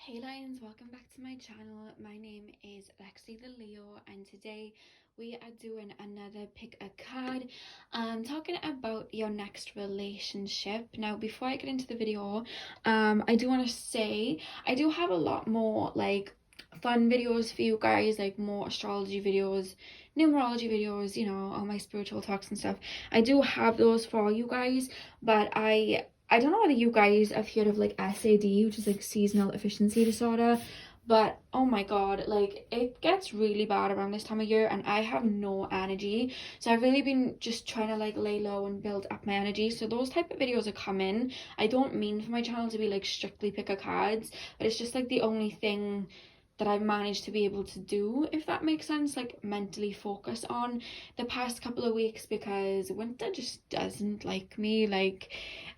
Hey lions, welcome back to my channel. My name is Lexi The Leo and today we are doing another pick a card. Talking about your next relationship. Now before I get into the video, I do want to say I do have a lot more like fun videos for you guys, like more astrology videos, numerology videos, you know, all my spiritual talks and stuff. I do have those for you guys, but I don't know whether you guys have heard of like SAD, which is like seasonal efficiency disorder, but oh my god, like it gets really bad around this time of year and I have no energy. So I've really been just trying to like lay low and build up my energy. So those type of videos are coming. I don't mean for my channel to be like strictly pick a cards, but it's just like the only thing that I've managed to be able to do, if that makes sense, like mentally focus on the past couple of weeks, because winter just doesn't like me. Like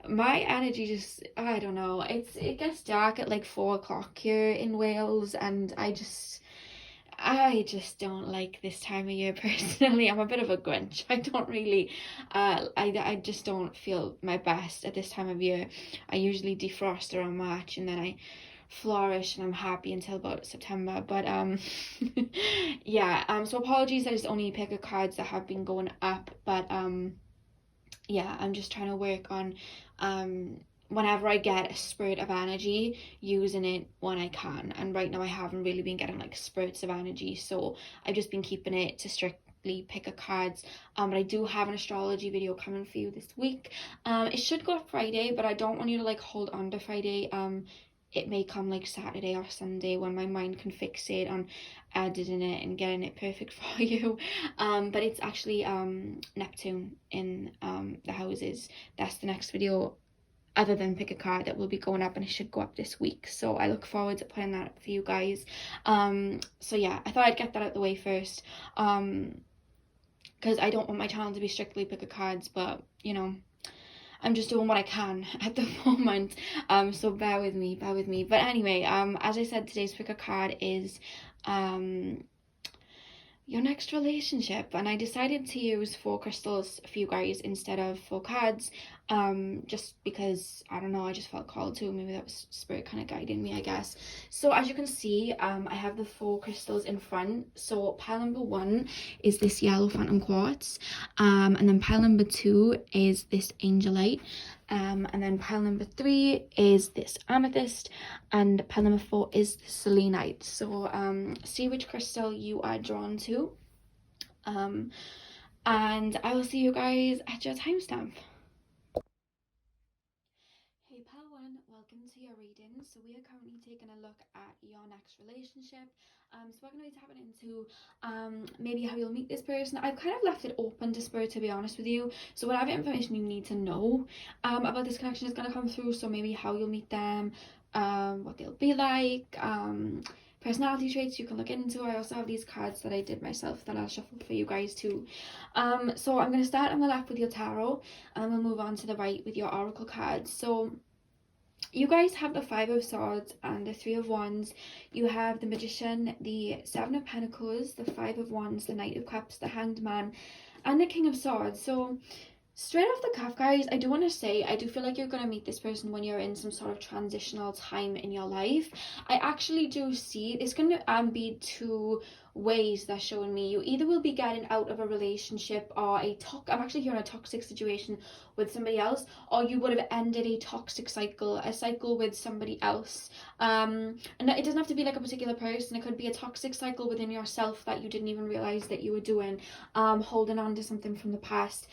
my energy just, I don't know, it gets dark at like 4 o'clock here in Wales and I just don't like this time of year personally. I'm a bit of a Grinch. I don't really I just don't feel my best at this time of year. I usually defrost around March and then I flourish and I'm happy until about September. But yeah, so apologies that it's only pick a cards that have been going up, but yeah, I'm just trying to work on whenever I get a spurt of energy, using it when I can. And right now I haven't really been getting like spurts of energy, so I've just been keeping it to strictly pick a cards. But I do have an astrology video coming for you this week. It should go up Friday, but I don't want you to like hold on to Friday. It may come like Saturday or Sunday when my mind can fixate on editing it and getting it perfect for you. But it's actually Neptune in the houses. That's the next video other than pick a card that will be going up, and it should go up this week, so I look forward to putting that up for you guys. So yeah, I thought I'd get that out the way first, because I don't want my channel to be strictly pick a cards, but you know, I'm just doing what I can at the moment. So bear with me. But anyway, as I said, today's pick a card is your next relationship, and I decided to use 4 crystals for you guys instead of 4 cards, just because I don't know, I just felt called to. Maybe that was spirit kind of guiding me, I guess. So as you can see, I have the 4 crystals in front. So pile number 1 is this yellow phantom quartz, and then pile number 2 is this angelite, and then pile number 3 is this amethyst, and pile number 4 is the selenite. So see which crystal you are drawn to, and I will see you guys at your timestamp. Hey pal 1, welcome to your reading. So we are currently taking a look at your next relationship. So we're going to be tapping into maybe how you'll meet this person. I've kind of left it open to spirit, to be honest with you. So whatever information you need to know about this connection is going to come through. So maybe how you'll meet them, what they'll be like, personality traits you can look into. I also have these cards that I did myself that I'll shuffle for you guys too. So I'm going to start on the left with your tarot, and we'll move on to the right with your oracle cards. So you guys have the 5 of Swords and the 3 of Wands. You have the Magician, the 7 of Pentacles, the 5 of Wands, the Knight of Cups, the Hanged Man, and the King of Swords. So straight off the cuff, guys, I do want to say, I do feel like you're going to meet this person when you're in some sort of transitional time in your life. I actually do see it's going to be 2 ways they're showing me. You either will be getting out of a relationship or I'm actually hearing a toxic situation with somebody else, or you would have ended a toxic cycle, a cycle with somebody else. And it doesn't have to be like a particular person. It could be a toxic cycle within yourself that you didn't even realize that you were doing, holding on to something from the past,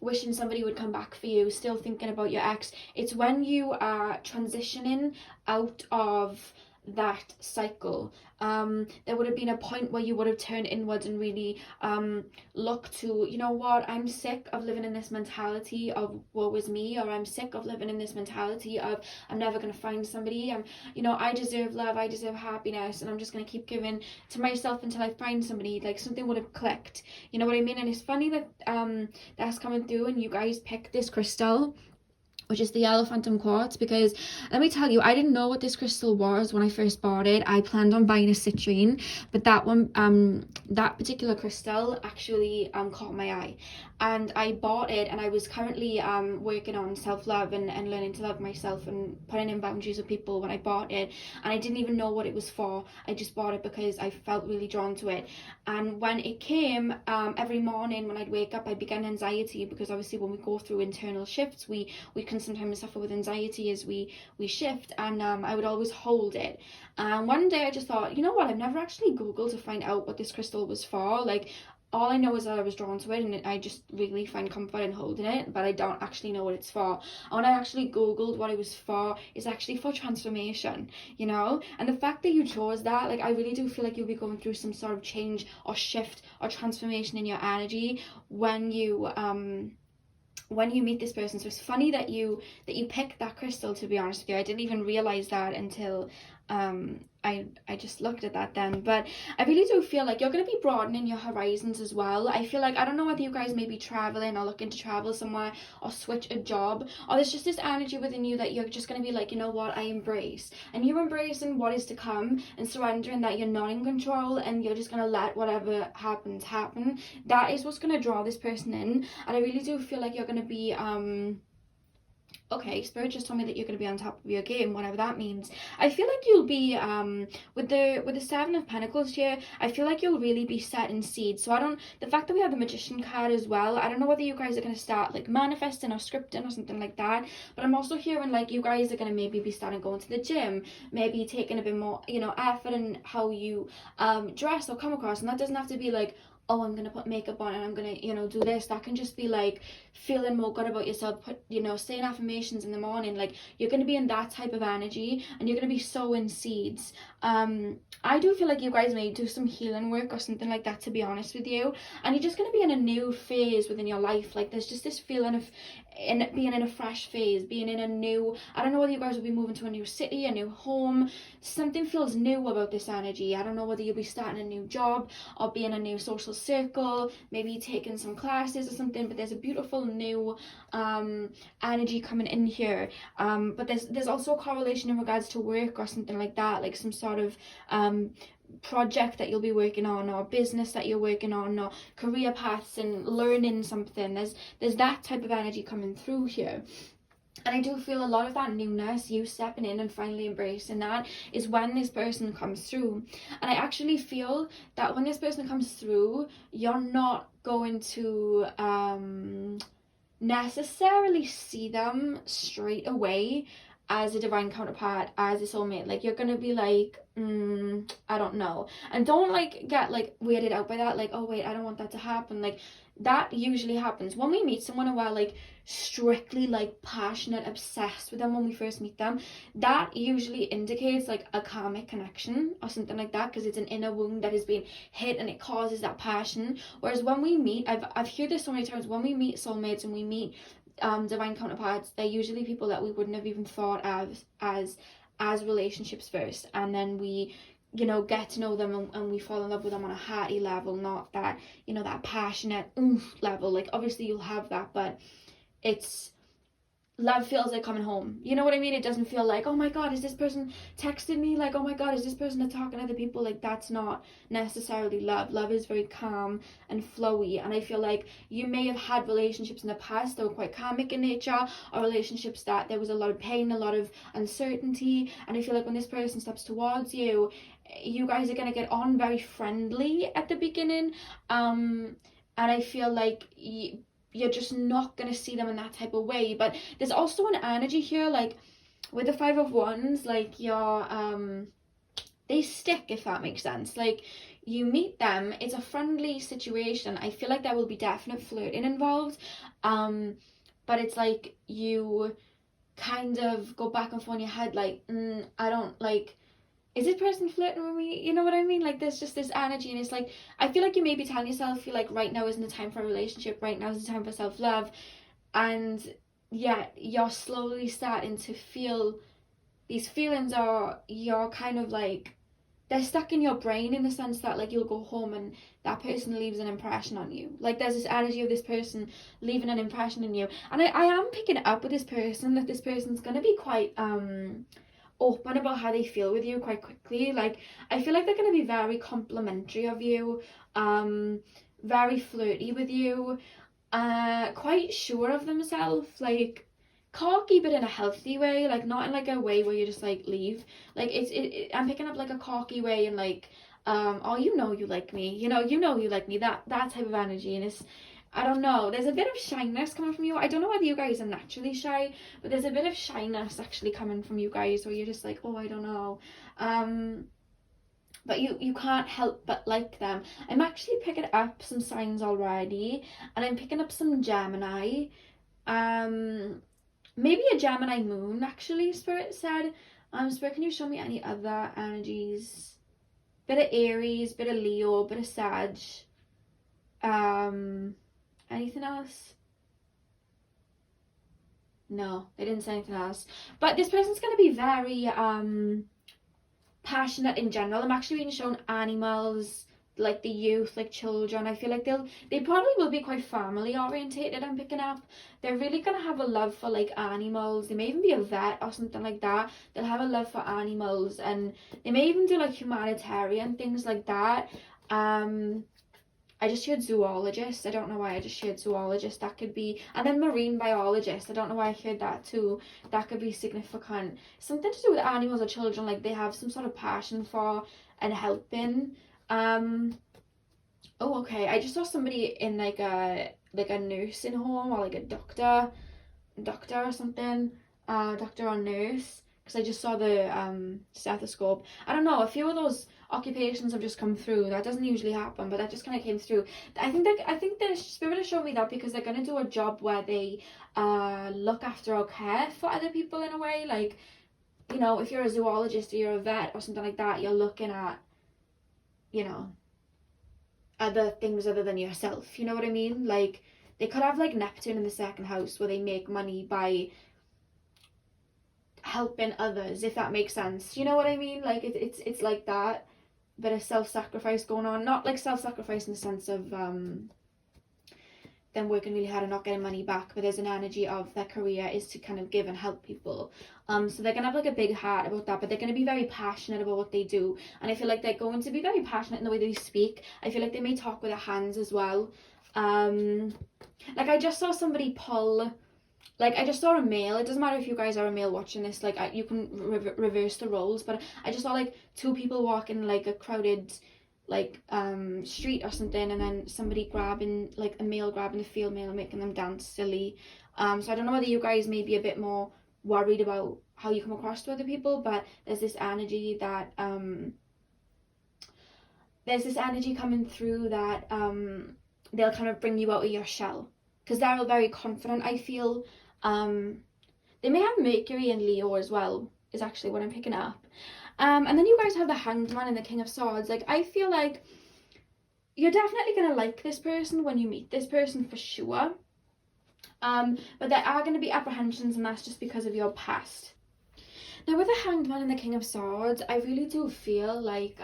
wishing somebody would come back for you, still thinking about your ex. It's when you are transitioning out of that cycle. There would have been a point where you would have turned inwards and really looked to, you know what, I'm sick of living in this mentality of woe is me, or I'm sick of living in this mentality of I'm never going to find somebody, I deserve love, I deserve happiness, and I'm just going to keep giving to myself until I find somebody. Like something would have clicked, you know what I mean? And it's funny that that's coming through and you guys pick this crystal, which is the yellow phantom quartz, because let me tell you, I didn't know what this crystal was when I first bought it. I planned on buying a citrine, but that particular crystal actually caught my eye, and I bought it, and I was currently working on self-love and learning to love myself and putting in boundaries with people when I bought it, and I didn't even know what it was for. I just bought it because I felt really drawn to it. And when it came, every morning when I'd wake up, I'd begin anxiety, because obviously when we go through internal shifts, we can sometimes suffer with anxiety as we shift, and I would always hold it. And one day I just thought, you know what, I've never actually googled to find out what this crystal was for. Like, all I know is that I was drawn to it, and I just really find comfort in holding it, but I don't actually know what it's for. And when I actually googled what it was for, it's actually for transformation, you know. And the fact that you chose that, like, I really do feel like you'll be going through some sort of change or shift or transformation in your energy when you meet this person. So it's funny that you picked that crystal, to be honest with you. I didn't even realize that until I just looked at that then. But I really do feel like you're going to be broadening your horizons as well. I feel like, I don't know whether you guys may be traveling or looking to travel somewhere or switch a job, or there's just this energy within you that you're just going to be like, you know what, I embrace. And you're embracing what is to come and surrendering that you're not in control, and you're just going to let whatever happens happen. That is what's going to draw this person in. And I really do feel like you're going to be okay, Spirit just told me that you're going to be on top of your game, whatever that means. I feel like you'll be, with the Seven of Pentacles here, I feel like you'll really be setting seeds. So the fact that we have the Magician card as well, I don't know whether you guys are going to start, like, manifesting or scripting or something like that, but I'm also hearing, like, you guys are going to maybe be starting going to the gym, maybe taking a bit more, you know, effort in how you, dress or come across, and that doesn't have to be, like, oh, I'm gonna put makeup on and I'm gonna, you know, do this. That can just be like feeling more good about yourself, saying affirmations in the morning. Like, you're gonna be in that type of energy, and you're gonna be sowing seeds. I do feel like you guys may do some healing work or something like that, to be honest with you, and you're just gonna be in a new phase within your life. Like, there's just this feeling of being in a fresh phase, being in a new, I don't know whether you guys will be moving to a new city, a new home. Something feels new about this energy. I don't know whether you'll be starting a new job or be in a new social circle, maybe taking some classes or something, but there's a beautiful new energy coming in here. But there's also a correlation in regards to work or something like that, like some sort of project that you'll be working on, or business that you're working on, or career paths and learning something. There's that type of energy coming through here. And I do feel a lot of that newness, you stepping in and finally embracing that, is when this person comes through. And I actually feel that when this person comes through, you're not going to necessarily see them straight away as a divine counterpart, as a soulmate. Like, you're gonna be like, I don't know. And don't, like, get, like, weirded out by that, like, oh wait, I don't want that to happen. Like, that usually happens when we meet someone and we're, like, strictly, like, passionate, obsessed with them when we first meet them. That usually indicates, like, a karmic connection or something like that, because it's an inner wound that has been hit and it causes that passion. Whereas when we meet, I've heard this so many times, when we meet soulmates and we meet divine counterparts, they're usually people that we wouldn't have even thought of as relationships first, and then we, you know, get to know them, and we fall in love with them on a hearty level, not that, you know, that passionate level. Like, obviously you'll have that, but it's, love feels like coming home, you know what I mean? It doesn't feel like, oh my god, is this person texting me? Like, oh my god, is this person talking to other people? Like, that's not necessarily love. Love is very calm and flowy, and I feel like you may have had relationships in the past that were quite karmic in nature, or relationships that there was a lot of pain, a lot of uncertainty, and I feel like when this person steps towards you, you guys are going to get on very friendly at the beginning, and I feel like you're just not going to see them in that type of way. But there's also an energy here, like, with the Five of Wands, like, they stick, if that makes sense. Like, you meet them, it's a friendly situation. I feel like there will be definite flirting involved, but it's like you kind of go back and forth in your head, like, I don't, like, is this person flirting with me? You know what I mean? Like, there's just this energy, and it's like, I feel like you may be telling yourself, you're like, right now isn't the time for a relationship, right now is the time for self-love, and yeah, you're slowly starting to feel these feelings, or you're kind of like they're stuck in your brain in the sense that like you'll go home and that person leaves an impression on you. Like there's this energy of this person leaving an impression in you, and I am picking it up with this person that this person's gonna be quite open about how they feel with you quite quickly. Like I feel like they're gonna be very complimentary of you, very flirty with you, quite sure of themselves, like cocky but in a healthy way, like not in like a way where you just like leave. Like I'm picking up like a cocky way and like oh you know you like me, you know you like me, that type of energy. And it's, I don't know, there's a bit of shyness coming from you. I don't know whether you guys are naturally shy, but there's a bit of shyness actually coming from you guys where you're just like, oh I don't know, but you can't help but like them. I'm actually picking up some signs already, and I'm picking up some Gemini, maybe a Gemini moon actually, Spirit said. Spirit, can you show me any other energies? Bit of Aries, bit of Leo, bit of Sag. Anything else? No, they didn't say anything else. But this person's going to be very passionate in general. I'm actually being shown animals, like the youth, like children. I feel like they probably will be quite family orientated. I'm picking up. They're really gonna have a love for like animals. They may even be a vet or something like that. They'll have a love for animals, and they may even do like humanitarian things like that. I just heard zoologist. I don't know why I just heard zoologist. That could be, and then marine biologist. I don't know why I heard that too. That could be significant. Something to do with animals or children, like they have some sort of passion for and helping. Oh, okay. I just saw somebody in like a nursing home or like a doctor or something. Doctor or nurse. Because I just saw the stethoscope. I don't know, a few of those occupations have just come through. That doesn't usually happen, but that just kind of came through. I think the spirit has shown me that because they're going to do a job where they look after or care for other people in a way. Like, you know, if you're a zoologist or you're a vet or something like that, you're looking at, you know, other things other than yourself. You know what I mean? Like, they could have like Neptune in the second house where they make money by helping others, if that makes sense. You know what I mean? Like it's like that bit of self-sacrifice going on. Not like self-sacrifice in the sense of them working really hard and not getting money back, but there's an energy of their career is to kind of give and help people. So they're gonna have like a big heart about that, but they're gonna be very passionate about what they do. And I feel like they're going to be very passionate in the way they speak. I feel like they may talk with their hands as well. Like I just saw somebody pull, like I just saw a male. It doesn't matter if you guys are a male watching this, like you can reverse the roles, but I just saw like two people walking like a crowded like street or something, and then somebody grabbing, like a male grabbing the female and making them dance silly. So I don't know whether you guys may be a bit more worried about how you come across to other people, but there's this energy that coming through that they'll kind of bring you out of your shell, because they're all very confident, I feel. They may have Mercury and Leo as well, is actually what I'm picking up. And then you guys have the Hanged Man and the King of Swords. Like, I feel like you're definitely going to like this person when you meet this person for sure. But there are going to be apprehensions, and that's just because of your past. Now, with the Hanged Man and the King of Swords, I really do feel like,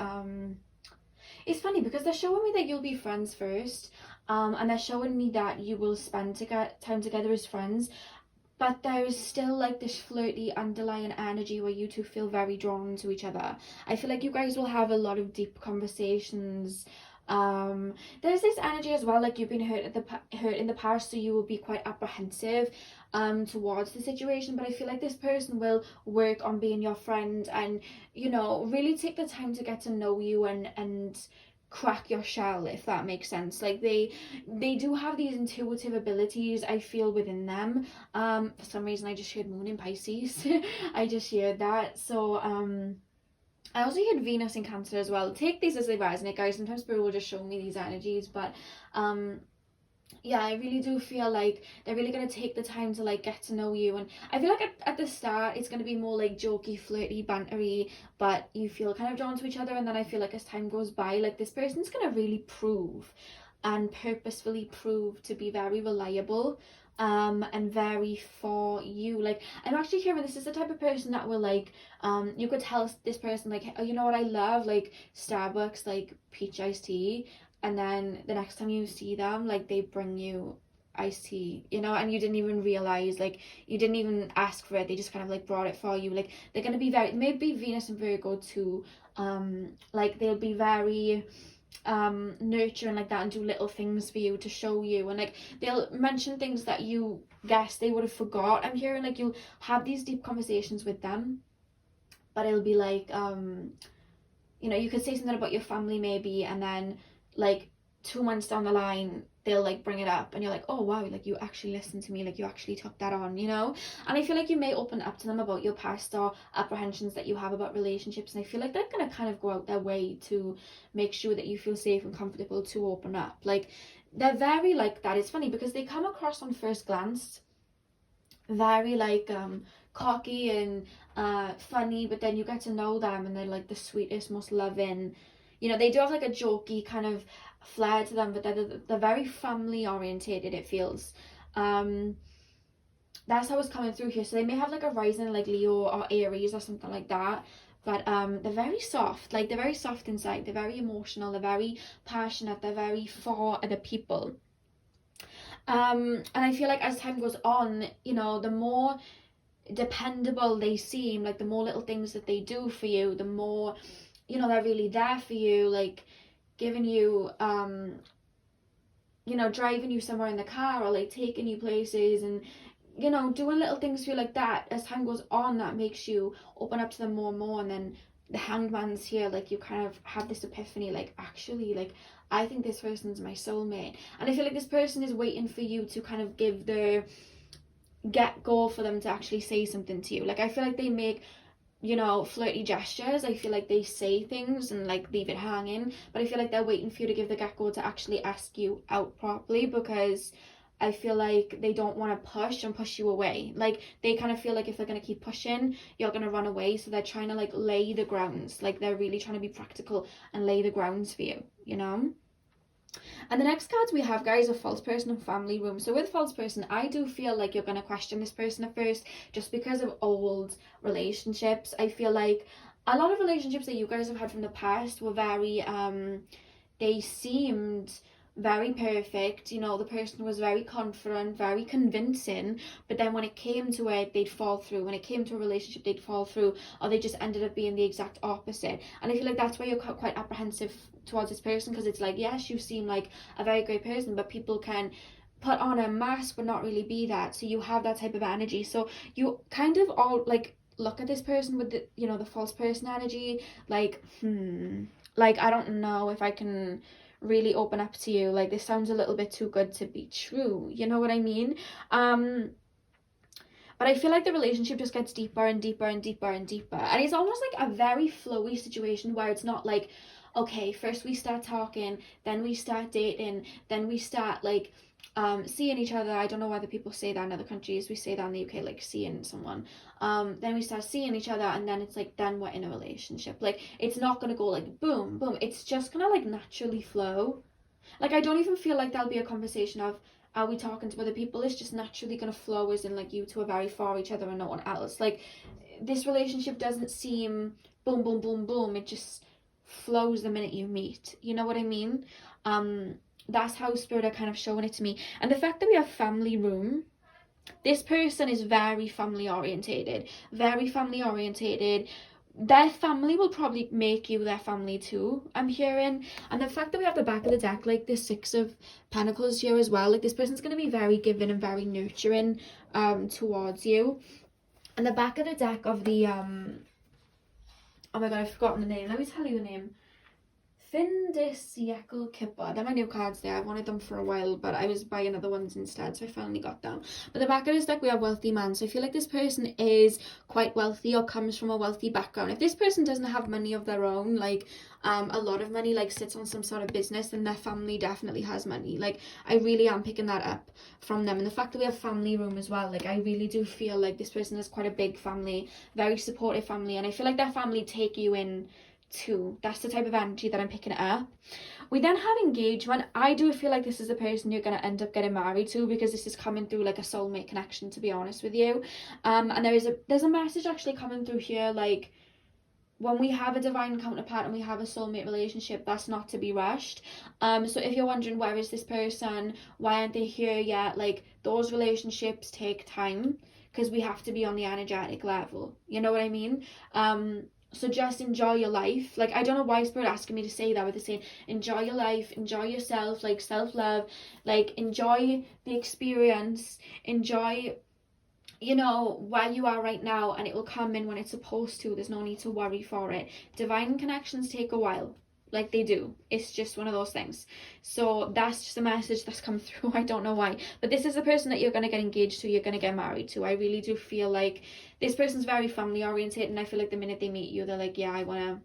it's funny because they're showing me that you'll be friends first, and they're showing me that you will spend time together as friends, but there is still like this flirty underlying energy where you two feel very drawn to each other. I feel like you guys will have a lot of deep conversations. There's this energy as well, like you've been hurt in the past, so you will be quite apprehensive towards the situation, but I feel like this person will work on being your friend and, you know, really take the time to get to know you and crack your shell, if that makes sense. Like they do have these intuitive abilities, I feel, within them. For some reason I just heard Moon in Pisces. I just heard that. So I also heard Venus in Cancer as well. Take these as they resonate, guys. Sometimes Spirit will just show me these energies, but yeah, I really do feel like they're really going to take the time to like get to know you. And I feel like at the start it's going to be more like jokey, flirty, bantery, but you feel kind of drawn to each other. And then I feel like as time goes by, like this person's going to really prove and purposefully prove to be very reliable. and very for you. Like, I'm actually hearing this is the type of person that will, like, you could tell this person, like, oh, you know what I love, like Starbucks, like peach iced tea, and then the next time you see them, like, they bring you iced tea, you know, and you didn't even realize, like, you didn't even ask for it, they just kind of like brought it for you. Like, they're gonna be very, maybe Venus and Virgo too, like, they'll be very nurturing like that, and do little things for you to show you, and like, they'll mention things that you guess they would have forgot. I'm hearing like you'll have these deep conversations with them, but it'll be like, you know, you could say something about your family maybe, and then like 2 months down the line they'll like bring it up, and you're like, oh wow, like you actually listened to me, like you actually took that on, you know. And I feel like you may open up to them about your past or apprehensions that you have about relationships, and I feel like they're gonna kind of go out their way to make sure that you feel safe and comfortable to open up. Like, they're very like that. It's funny because they come across on first glance very like cocky and funny, but then you get to know them and they're like the sweetest, most loving, you know. They do have like a jokey kind of flair to them, but they're very family orientated, it feels. That's how it's coming through here. So they may have like a rising like Leo or Aries or something like that, but they're very soft. Like, they're very soft inside, they're very emotional, they're very passionate, they're very for other people. And I feel like as time goes on, you know, the more dependable they seem, like the more little things that they do for you, the more, you know, they're really there for you, like giving you you know, driving you somewhere in the car, or like taking you places, and, you know, doing little things for you like that. As time goes on, that makes you open up to them more and more. And then the Hanged Man's here, like you kind of have this epiphany, like, actually, like, I think this person's my soulmate. And I feel like this person is waiting for you to kind of give the get go for them to actually say something to you. Like, I feel like they make, you know, flirty gestures. I feel like they say things and like leave it hanging, but I feel like they're waiting for you to give the get go to actually ask you out properly, because I feel like they don't want to push you away. Like, they kind of feel like if they're going to keep pushing, you're going to run away. So they're trying to like lay the grounds. Like, they're really trying to be practical and lay the grounds for you, you know. And the next cards we have, guys, are false person and family room. So with false person, I do feel like you're going to question this person at first, just because of old relationships. I feel like a lot of relationships that you guys have had from the past were very, they seemed very perfect, you know, the person was very confident, very convincing, but then when it came to it, they'd fall through. When it came to a relationship, they'd fall through, or they just ended up being the exact opposite. And I feel like that's why you're quite apprehensive towards this person, because it's like, yes, you seem like a very great person, but people can put on a mask but not really be that. So you have that type of energy, so you kind of all like look at this person with the, you know, the false person energy, like, like, I don't know if I can really open up to you, like, this sounds a little bit too good to be true, you know what I mean? But I feel like the relationship just gets deeper and deeper and deeper and deeper, and it's almost like a very flowy situation where it's not like, okay, first we start talking, then we start dating, then we start like seeing each other. I don't know whether people say that in other countries. We say that in the UK, like seeing someone. Then we start seeing each other, and then it's like, then we're in a relationship. Like, it's not gonna go like boom boom, it's just gonna like naturally flow. Like, I don't even feel like there'll be a conversation of, are we talking to other people? It's just naturally gonna flow, as in like you two are very for each other and no one else. Like, this relationship doesn't seem boom boom boom boom, it just flows the minute you meet, you know what I mean? That's how spirit are kind of showing it to me. And the fact that we have family room, this person is very family orientated, very family orientated. Their family will probably make you their family too, I'm hearing. And the fact that we have the back of the deck, like the Six of Pentacles here as well, like this person's going to be very giving and very nurturing towards you. And the back of the deck of the oh my god, I've forgotten the name. Let me tell you the name. Findisiekle Kipper. They're my new cards there. I've wanted them for a while, but I was buying other ones instead, so I finally got them. But the back of this deck, we have wealthy man. So I feel like this person is quite wealthy or comes from a wealthy background. If this person doesn't have money of their own, like a lot of money, like sits on some sort of business, then their family definitely has money. Like, I really am picking that up from them. And the fact that we have family room as well, like, I really do feel like this person has quite a big family, very supportive family, and I feel like their family take you in 2. That's the type of energy that I'm picking up. We then have engagement. I do feel like this is the person you're going to end up getting married to, because this is coming through like a soulmate connection, to be honest with you. And there's a message actually coming through here, like, when we have a divine counterpart and we have a soulmate relationship, that's not to be rushed. So if you're wondering, where is this person, why aren't they here yet, like, those relationships take time, because we have to be on the energetic level, you know what I mean? So just enjoy your life. Like, I don't know why Spirit asking me to say that, but they're saying enjoy your life, enjoy yourself, like self-love, like enjoy the experience, enjoy, you know, where you are right now, and it will come in when it's supposed to. There's no need to worry for it. Divine connections take a while. Like, they do. It's just one of those things. So that's just a message that's come through. I don't know why, but this is the person that you're going to get engaged to, you're going to get married to. I really do feel like this person's very family oriented, and I feel like the minute they meet you, they're like, yeah, I want to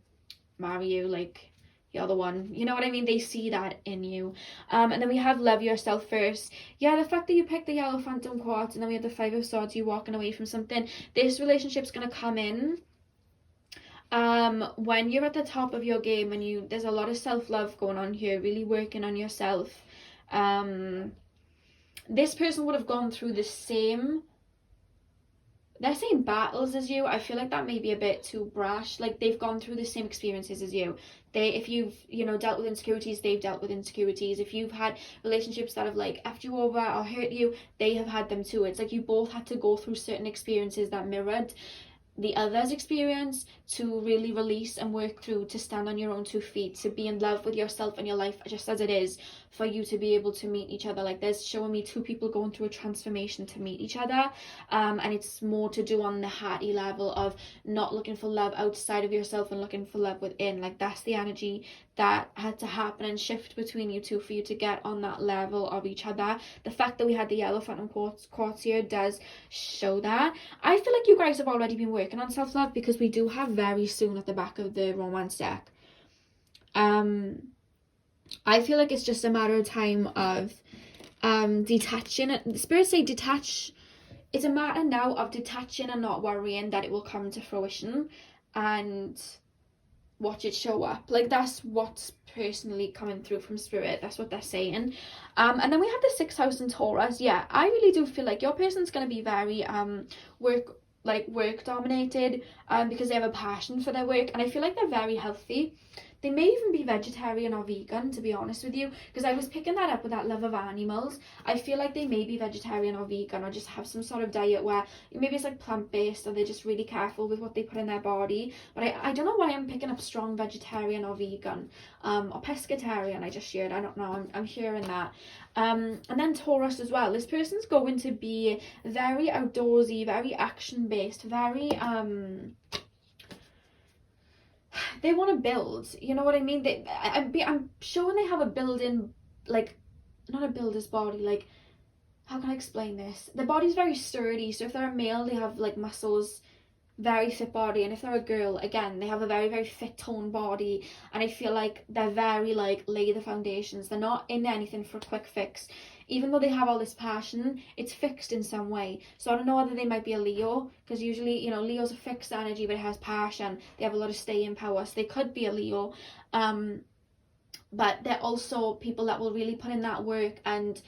marry you, like, you're the one, you know what I mean? They see that in you. And then we have love yourself first. Yeah, the fact that you picked the yellow phantom quartz, and then we have the 5 of swords, you walking away from something. This relationship's going to come in when you're at the top of your game, and there's a lot of self-love going on here, really working on yourself. This person would have gone through the same, they're saying battles as you. I feel like that may be a bit too brash. Like, they've gone through the same experiences as you. If you've, you know, dealt with insecurities, they've dealt with insecurities. If you've had relationships that have like effed you over or hurt you, they have had them too. It's like you both had to go through certain experiences that mirrored the other's experience to really release and work through, to stand on your own 2 feet, to be in love with yourself and your life just as it is, for you to be able to meet each other. Like, there's showing me 2 people going through a transformation to meet each other, and it's more to do on the hearty level of not looking for love outside of yourself and looking for love within. Like, that's the energy that had to happen and shift between you 2 for you to get on that level of each other. The fact that we had the yellow phantom quartz here does show that. I feel like you guys have already been working on self-love, because we do have very soon at the back of the romance deck. I feel like it's just a matter of time of detaching. The spirits say detach. It's a matter now of detaching and not worrying that it will come to fruition, and watch it show up. Like, that's what's personally coming through from Spirit. That's what they're saying. And then we have the 6th house in Taurus. Yeah, I really do feel like your person's going to be very work dominated, because they have a passion for their work, and I feel like they're very healthy. They may even be vegetarian or vegan, to be honest with you, because I was picking that up with that love of animals. I feel like they may be vegetarian or vegan, or just have some sort of diet where maybe it's like plant-based, or they're just really careful with what they put in their body. But I don't know why I'm picking up strong vegetarian or vegan, or pescatarian. I just shared, I don't know, I'm hearing that. And then Taurus as well. This person's going to be very outdoorsy, very action-based, very they want to build, you know what I mean? I'm showing they have a building, like, not a builder's body, like, how can I explain this? Their body's very sturdy, so if they're a male, they have like muscles, very fit body, and if they're a girl, again, they have a very, very fit toned body, and I feel like they're very, like, lay the foundations. They're not in anything for a quick fix. Even though they have all this passion, it's fixed in some way. So I don't know whether they might be a Leo, because usually, you know, Leo's a fixed energy, but it has passion. They have a lot of staying power, so they could be a Leo. But they're also people that will really put in that work and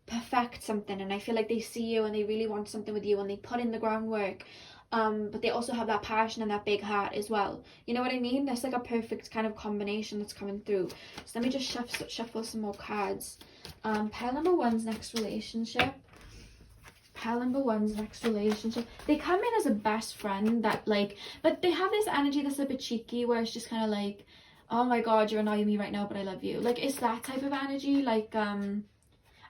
perfect something, and I feel like they see you and they really want something with you, and they put in the groundwork. But they also have that passion and that big heart as well. You know what I mean? That's like a perfect kind of combination that's coming through. So let me just shuffle some more cards. Pile number 1's next relationship. Pile number 1's next relationship. They come in as a best friend that, like, but they have this energy that's a bit cheeky, where it's just kind of like, oh my god, you're annoying me right now, but I love you. Like, it's that type of energy. Like,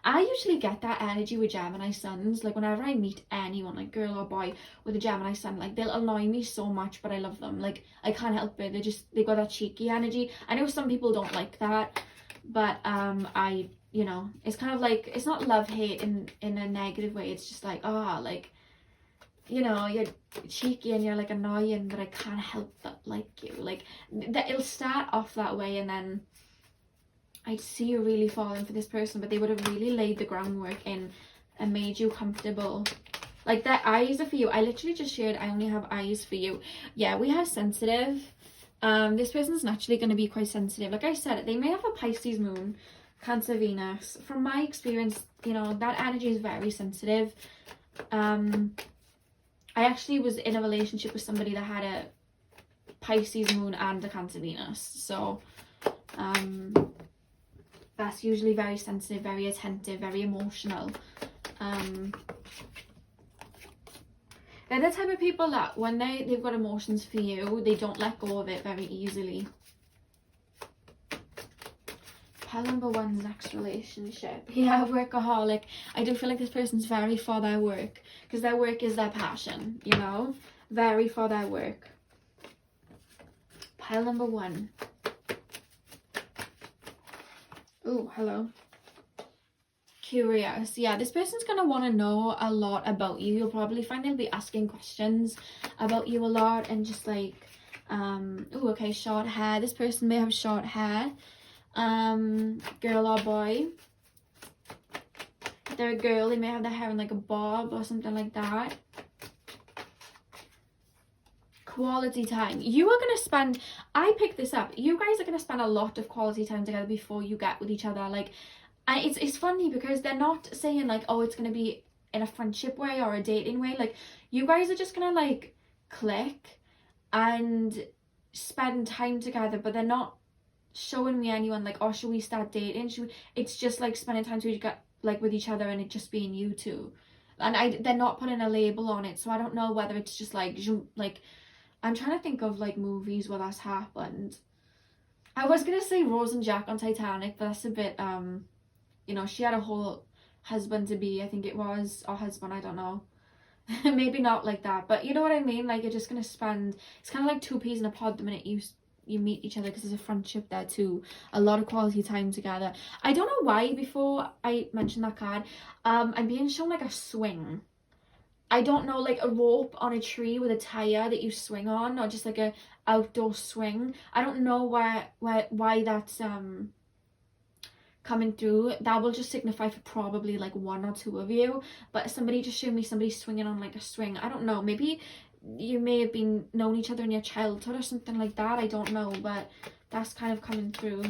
I usually get that energy with Gemini suns. Like, whenever I meet anyone, like girl or boy, with a Gemini sun, like, they'll annoy me so much, but I love them. Like, I can't help it. They got that cheeky energy. I know some people don't like that, but you know, it's kind of like, it's not love-hate in a negative way. It's just like, like, you know, you're cheeky and you're like annoying, but I can't help but like you. Like, it'll start off that way, and then I'd see you really falling for this person, but they would have really laid the groundwork in and made you comfortable. Like, their eyes are for you. I literally just shared I only have eyes for you. Yeah, we have sensitive. This person's naturally going to be quite sensitive. Like I said, they may have a Pisces moon, Cancer Venus. From my experience, you know, that energy is very sensitive. I actually was in a relationship with somebody that had a Pisces moon and a Cancer Venus. So that's usually very sensitive, very attentive, very emotional. They're the type of people that when they've got emotions for you, they don't let go of it very easily. Pile number one's next relationship. Yeah, workaholic. I do feel like this person's very for their work, because their work is their passion, you know? Very for their work. Pile number one. Oh, hello. Curious. Yeah, this person's going to want to know a lot about you. You'll probably find they'll be asking questions about you a lot, and just like, oh, okay, short hair. This person may have short hair. Girl or boy. If they're a girl, they may have their hair in like a bob or something like that. Quality time. You are going to spend, I picked this up, you guys are going to spend a lot of quality time together before you get with each other. Like, it's funny because they're not saying like, oh, it's going to be in a friendship way or a dating way. Like, you guys are just going to like click and spend time together, but they're not showing me anyone like, oh, should we start dating? It's just like spending time with each other, and it just being you two. And they're not putting a label on it, so I don't know whether it's just like I'm trying to think of like movies where that's happened. I was gonna say Rose and Jack on Titanic, but that's a bit you know, she had a whole husband to be, I think it was, or husband, I don't know. Maybe not like that, but you know what I mean? Like, you're just gonna spend, it's kind of like two peas in a pod the minute you meet each other, because there's a friendship there too. A lot of quality time together. I don't know why before I mentioned that card, I'm being shown like a swing. I don't know, like a rope on a tree with a tire that you swing on, or just like a outdoor swing. I don't know why that's coming through. That will just signify for probably like one or two of you, but somebody just showed me somebody swinging on like a swing. I don't know, maybe you may have been known each other in your childhood or something like that. I don't know, but that's kind of coming through.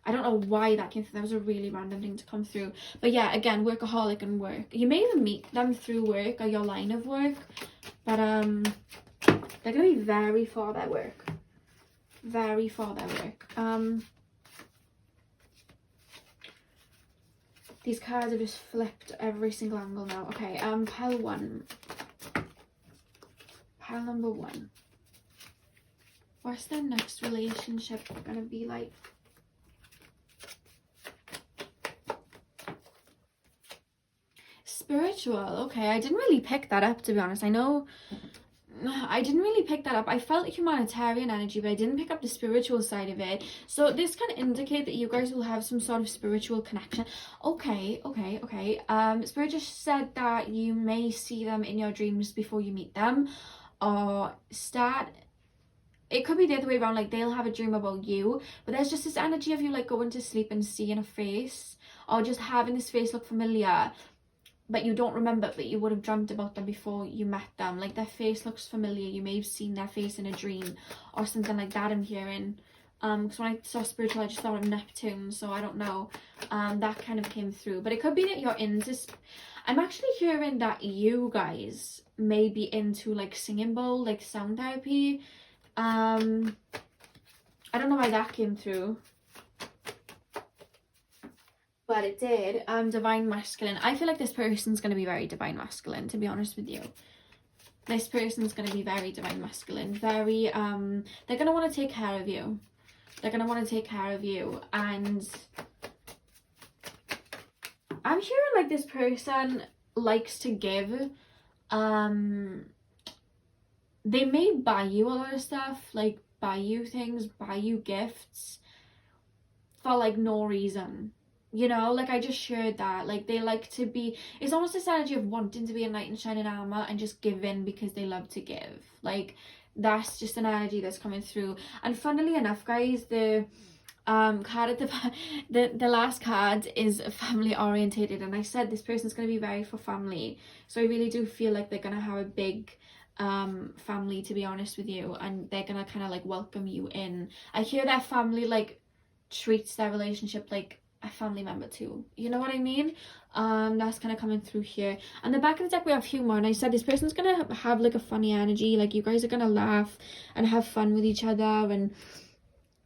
I don't know why that came through. That was a really random thing to come through. But yeah, again, workaholic and work. You may even meet them through work or your line of work, but they're gonna be very for their work. Very for their work. These cards have just flipped every single angle now. Okay, pile one. Pile number one. What's their next relationship gonna be like? Spiritual. Okay, I didn't really pick that up, to be honest. I know I didn't really pick that up. I felt humanitarian energy, but I didn't pick up the spiritual side of it. So this can indicate that you guys will have some sort of spiritual connection. Okay. Spirit just said that you may see them in your dreams before you meet them, or it could be the other way around, like they'll have a dream about you, but there's just this energy of you like going to sleep and seeing a face, or just having this face look familiar, but you don't remember, but you would have dreamt about them before you met them. Like their face looks familiar. You may have seen their face in a dream or something like that, I'm hearing. Because when I saw spiritual, I just thought of Neptune, so I don't know. That kind of came through. But it could be that you're into... I'm actually hearing that you guys may be into like singing bowl, like sound therapy. I don't know why that came through, but it did. Divine masculine. I feel like this person's going to be very divine masculine, to be honest with you. This person's going to be very divine masculine. Very, they're going to want to take care of you. They're going to want to take care of you. And I'm hearing like this person likes to give. They may buy you a lot of stuff, like buy you things, buy you gifts for like no reason. You know, like I just shared that, like they like to be, it's almost this energy of wanting to be a knight in shining armor and just give in because they love to give. Like that's just an energy that's coming through. And funnily enough, guys, the card at the last card is family orientated, and I said this person's going to be very for family, so I really do feel like they're going to have a big family, to be honest with you, and they're gonna kind of like welcome you in. I hear their family like treats their relationship like a family member too, you know what I mean? That's kind of coming through here. And the back of the deck we have humor, and I said this person's gonna have like a funny energy, like you guys are gonna laugh and have fun with each other, and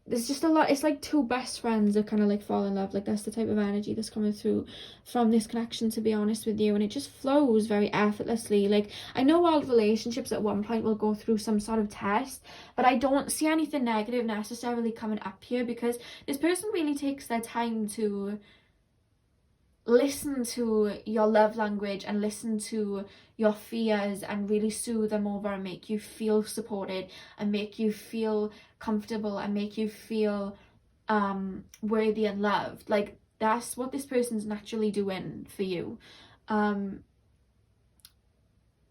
there's just a lot. It's like two best friends that kind of like fall in love. Like that's the type of energy that's coming through from this connection, to be honest with you. And it just flows very effortlessly. Like I know all relationships at one point will go through some sort of test, but I don't see anything negative necessarily coming up here, because this person really takes their time to listen to your love language and listen to your fears and really soothe them over and make you feel supported and make you feel comfortable and make you feel worthy and loved. Like that's what this person's naturally doing for you. Like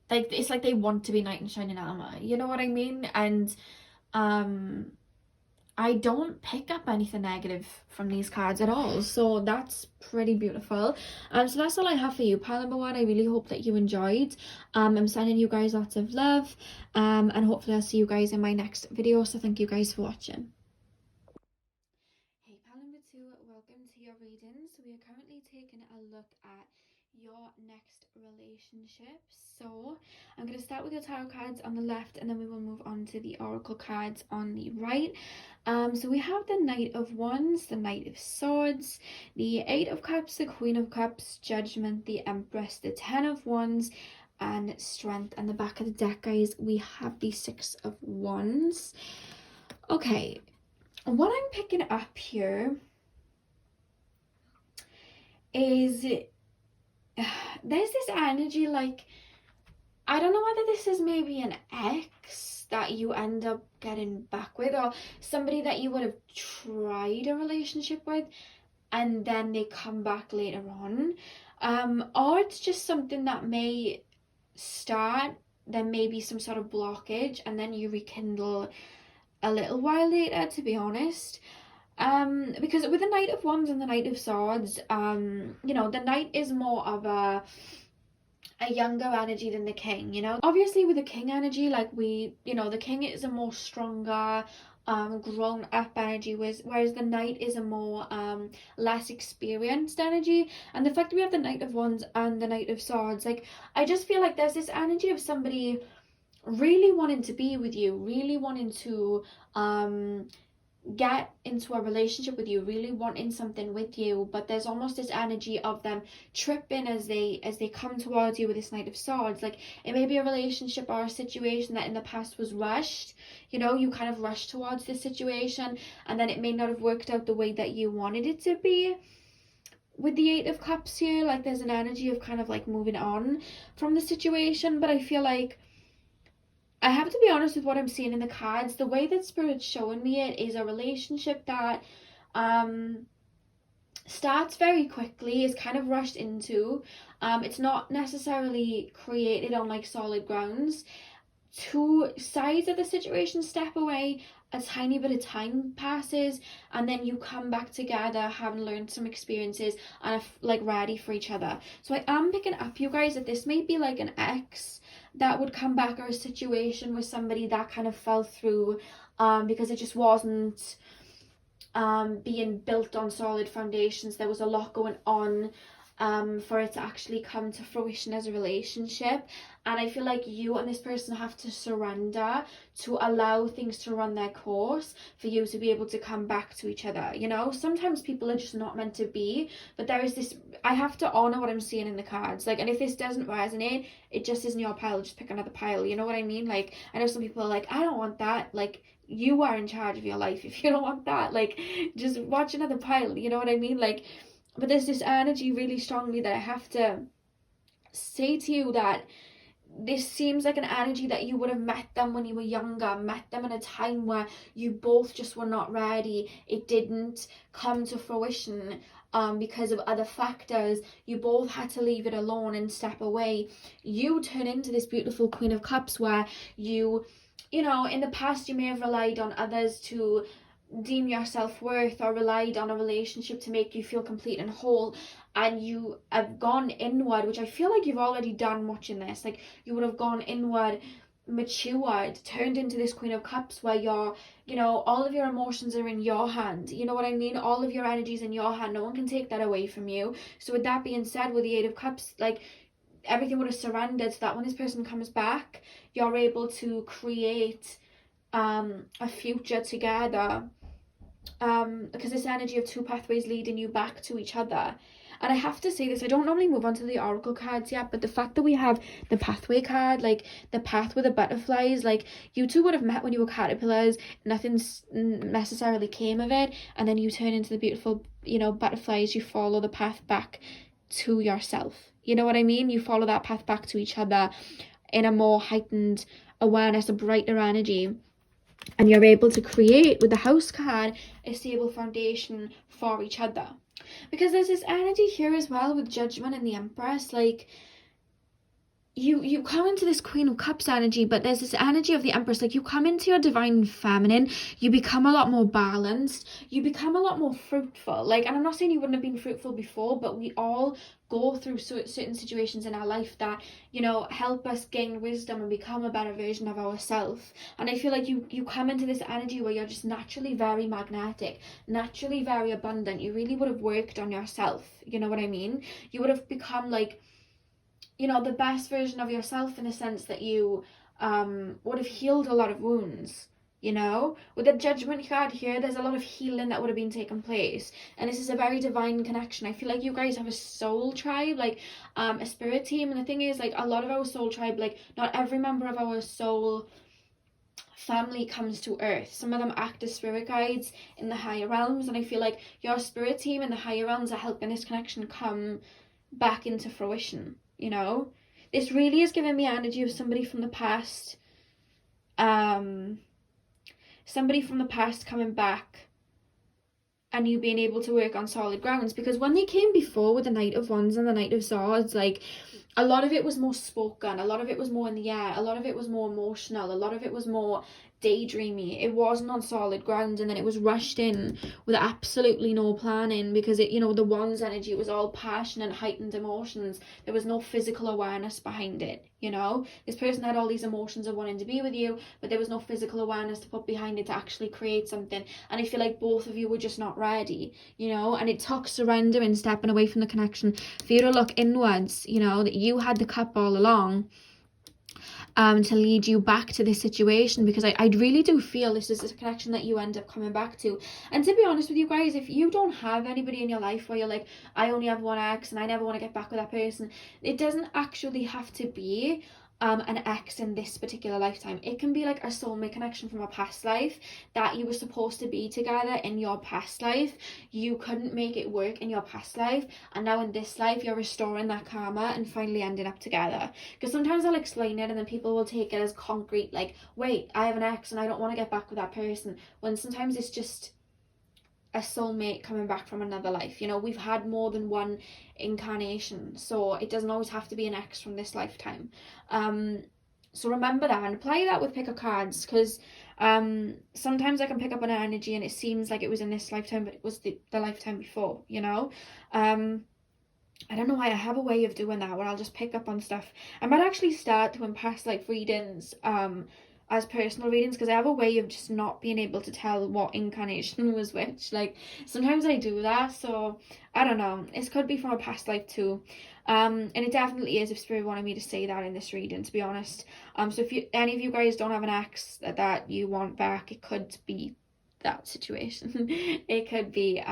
it's like they want to be knight in shining armor, you know what I mean? And I don't pick up anything negative from these cards at all, so that's pretty beautiful. So that's all I have for you, pile number one. I really hope that you enjoyed. I'm sending you guys lots of love, and hopefully I'll see you guys in my next video, so thank you guys for watching. Hey pile number two, welcome to your reading. So we are currently taking a look at your next relationship. So I'm going to start with your tarot cards on the left, and then we will move on to the oracle cards on the right. So we have the Knight of Wands, the Knight of Swords, the Eight of Cups, the Queen of Cups, Judgment, the Empress, the Ten of Wands, and Strength. And the back of the deck, guys, we have the Six of Wands. Okay, what I'm picking up here is there's this energy, like I don't know whether this is maybe an ex that you end up getting back with, or somebody that you would have tried a relationship with and then they come back later on, or it's just something that may start, then maybe some sort of blockage, and then you rekindle a little while later, to be honest. Because with the Knight of Wands and the Knight of Swords, you know, the Knight is more of a younger energy than the King, you know. Obviously with the King energy, like the King is a more stronger, grown up energy, whereas the Knight is a more less experienced energy. And the fact that we have the Knight of Wands and the Knight of Swords, like I just feel like there's this energy of somebody really wanting to be with you, really wanting to get into a relationship with you, really wanting something with you, but there's almost this energy of them tripping as they come towards you with this Knight of Swords. Like it may be a relationship or a situation that in the past was rushed, you know, you kind of rushed towards this situation, and then it may not have worked out the way that you wanted it to be. With the Eight of Cups here, like there's an energy of kind of like moving on from the situation, but I feel like I have to be honest with what I'm seeing in the cards. The way that Spirit's showing me it is a relationship that starts very quickly, is kind of rushed into. It's not necessarily created on like solid grounds. Two sides of the situation step away, a tiny bit of time passes, and then you come back together having learned some experiences and are like ready for each other. So I am picking up, you guys, that this may be like an ex that would come back, or a situation with somebody that kind of fell through because it just wasn't being built on solid foundations. There was a lot going on for it to actually come to fruition as a relationship, and I feel like you and this person have to surrender to allow things to run their course for you to be able to come back to each other. You know, sometimes people are just not meant to be, but there is this, I have to honor what I'm seeing in the cards, like, and if this doesn't resonate, it just isn't your pile, just pick another pile, you know what I mean? Like, I know some people are like, I don't want that. Like, you are in charge of your life. If you don't want that, like, just watch another pile, you know what I mean? Like, but there's this energy really strongly that I have to say to you that this seems like an energy that you would have met them when you were younger, met them in a time where you both just were not ready. It didn't come to fruition because of other factors. You both had to leave it alone and step away. You turn into this beautiful Queen of Cups where you know, in the past you may have relied on others to deem your self-worth, or relied on a relationship to make you feel complete and whole, and you have gone inward, which I feel like you've already done much in this. Like, you would have gone inward matured, turned into this Queen of Cups where you're, you know, all of your emotions are in your hand. You know what I mean? All of your energy's in your hand. No one can take that away from you. So with that being said, with the Eight of Cups, like, everything would have surrendered, so that when this person comes back, you're able to create a future together, because this energy of two pathways leading you back to each other. And I have to say this, I don't normally move on to the oracle cards yet, but the fact that we have the pathway card, like the path with the butterflies, like you two would have met when you were caterpillars, nothing necessarily came of it, and then you turn into the beautiful, you know, butterflies. You follow the path back to yourself. You know what I mean? You follow that path back to each other in a more heightened awareness, a brighter energy. And you're able to create, with the house card, a stable foundation for each other. Because there's this energy here as well with Judgment and the Empress. Like, you come into this Queen of Cups energy, but there's this energy of the Empress. Like, you come into your divine feminine, you become a lot more balanced, you become a lot more fruitful. Like, and I'm not saying you wouldn't have been fruitful before, but we all go through certain situations in our life that, you know, help us gain wisdom and become a better version of ourselves. And I feel like you come into this energy where you're just naturally very magnetic, naturally very abundant. You really would have worked on yourself. You know what I mean? You would have become, like, you know, the best version of yourself, in the sense that you would have healed a lot of wounds. You know, with the Judgment card here, there's a lot of healing that would have been taking place, and this is a very divine connection. I feel like you guys have a soul tribe, like a spirit team. And the thing is, like, a lot of our soul tribe, like, not every member of our soul family comes to earth. Some of them act as spirit guides in the higher realms, and I feel like your spirit team in the higher realms are helping this connection come back into fruition. You know, this really is giving me energy of somebody from the past, somebody from the past coming back, and you being able to work on solid grounds. Because when they came before with the Knight of Wands and the Knight of Swords, like, a lot of it was more spoken, a lot of it was more in the air, a lot of it was more emotional, a lot of it was more daydreamy. It wasn't on solid ground, and then it was rushed in with absolutely no planning, because it, you know, the Wands energy, it was all passion and heightened emotions. There was no physical awareness behind it. You know, this person had all these emotions of wanting to be with you, but there was no physical awareness to put behind it to actually create something. And I feel like both of you were just not ready, you know, and it took surrender and stepping away from the connection for you to look inwards, you know, that you had the cup all along, to lead you back to this situation. Because I really do feel this is a connection that you end up coming back to. And to be honest with you guys, if you don't have anybody in your life where you're like, I only have one ex and I never want to get back with that person, it doesn't actually have to be an ex in this particular lifetime. It can be like a soulmate connection from a past life, that you were supposed to be together in your past life. You couldn't make it work in your past life, and now in this life you're restoring that karma and finally ending up together. Because sometimes I'll explain it and then people will take it as concrete, like, wait, I have an ex and I don't want to get back with that person, when sometimes it's just a soulmate coming back from another life. You know, we've had more than one incarnation, so it doesn't always have to be an ex from this lifetime. So remember that and apply that with pick of cards, because sometimes I can pick up an energy and it seems like it was in this lifetime, but it was the lifetime before, you know. I don't know why I have a way of doing that, where I'll just pick up on stuff. I might actually start doing past life readings as personal readings, because I have a way of just not being able to tell what incarnation was which. Like, sometimes I do that, so I don't know, it could be from a past life too. And it definitely is if Spirit wanted me to say that in this reading, to be honest. So if any of you guys don't have an ex that you want back, it could be that situation. It could be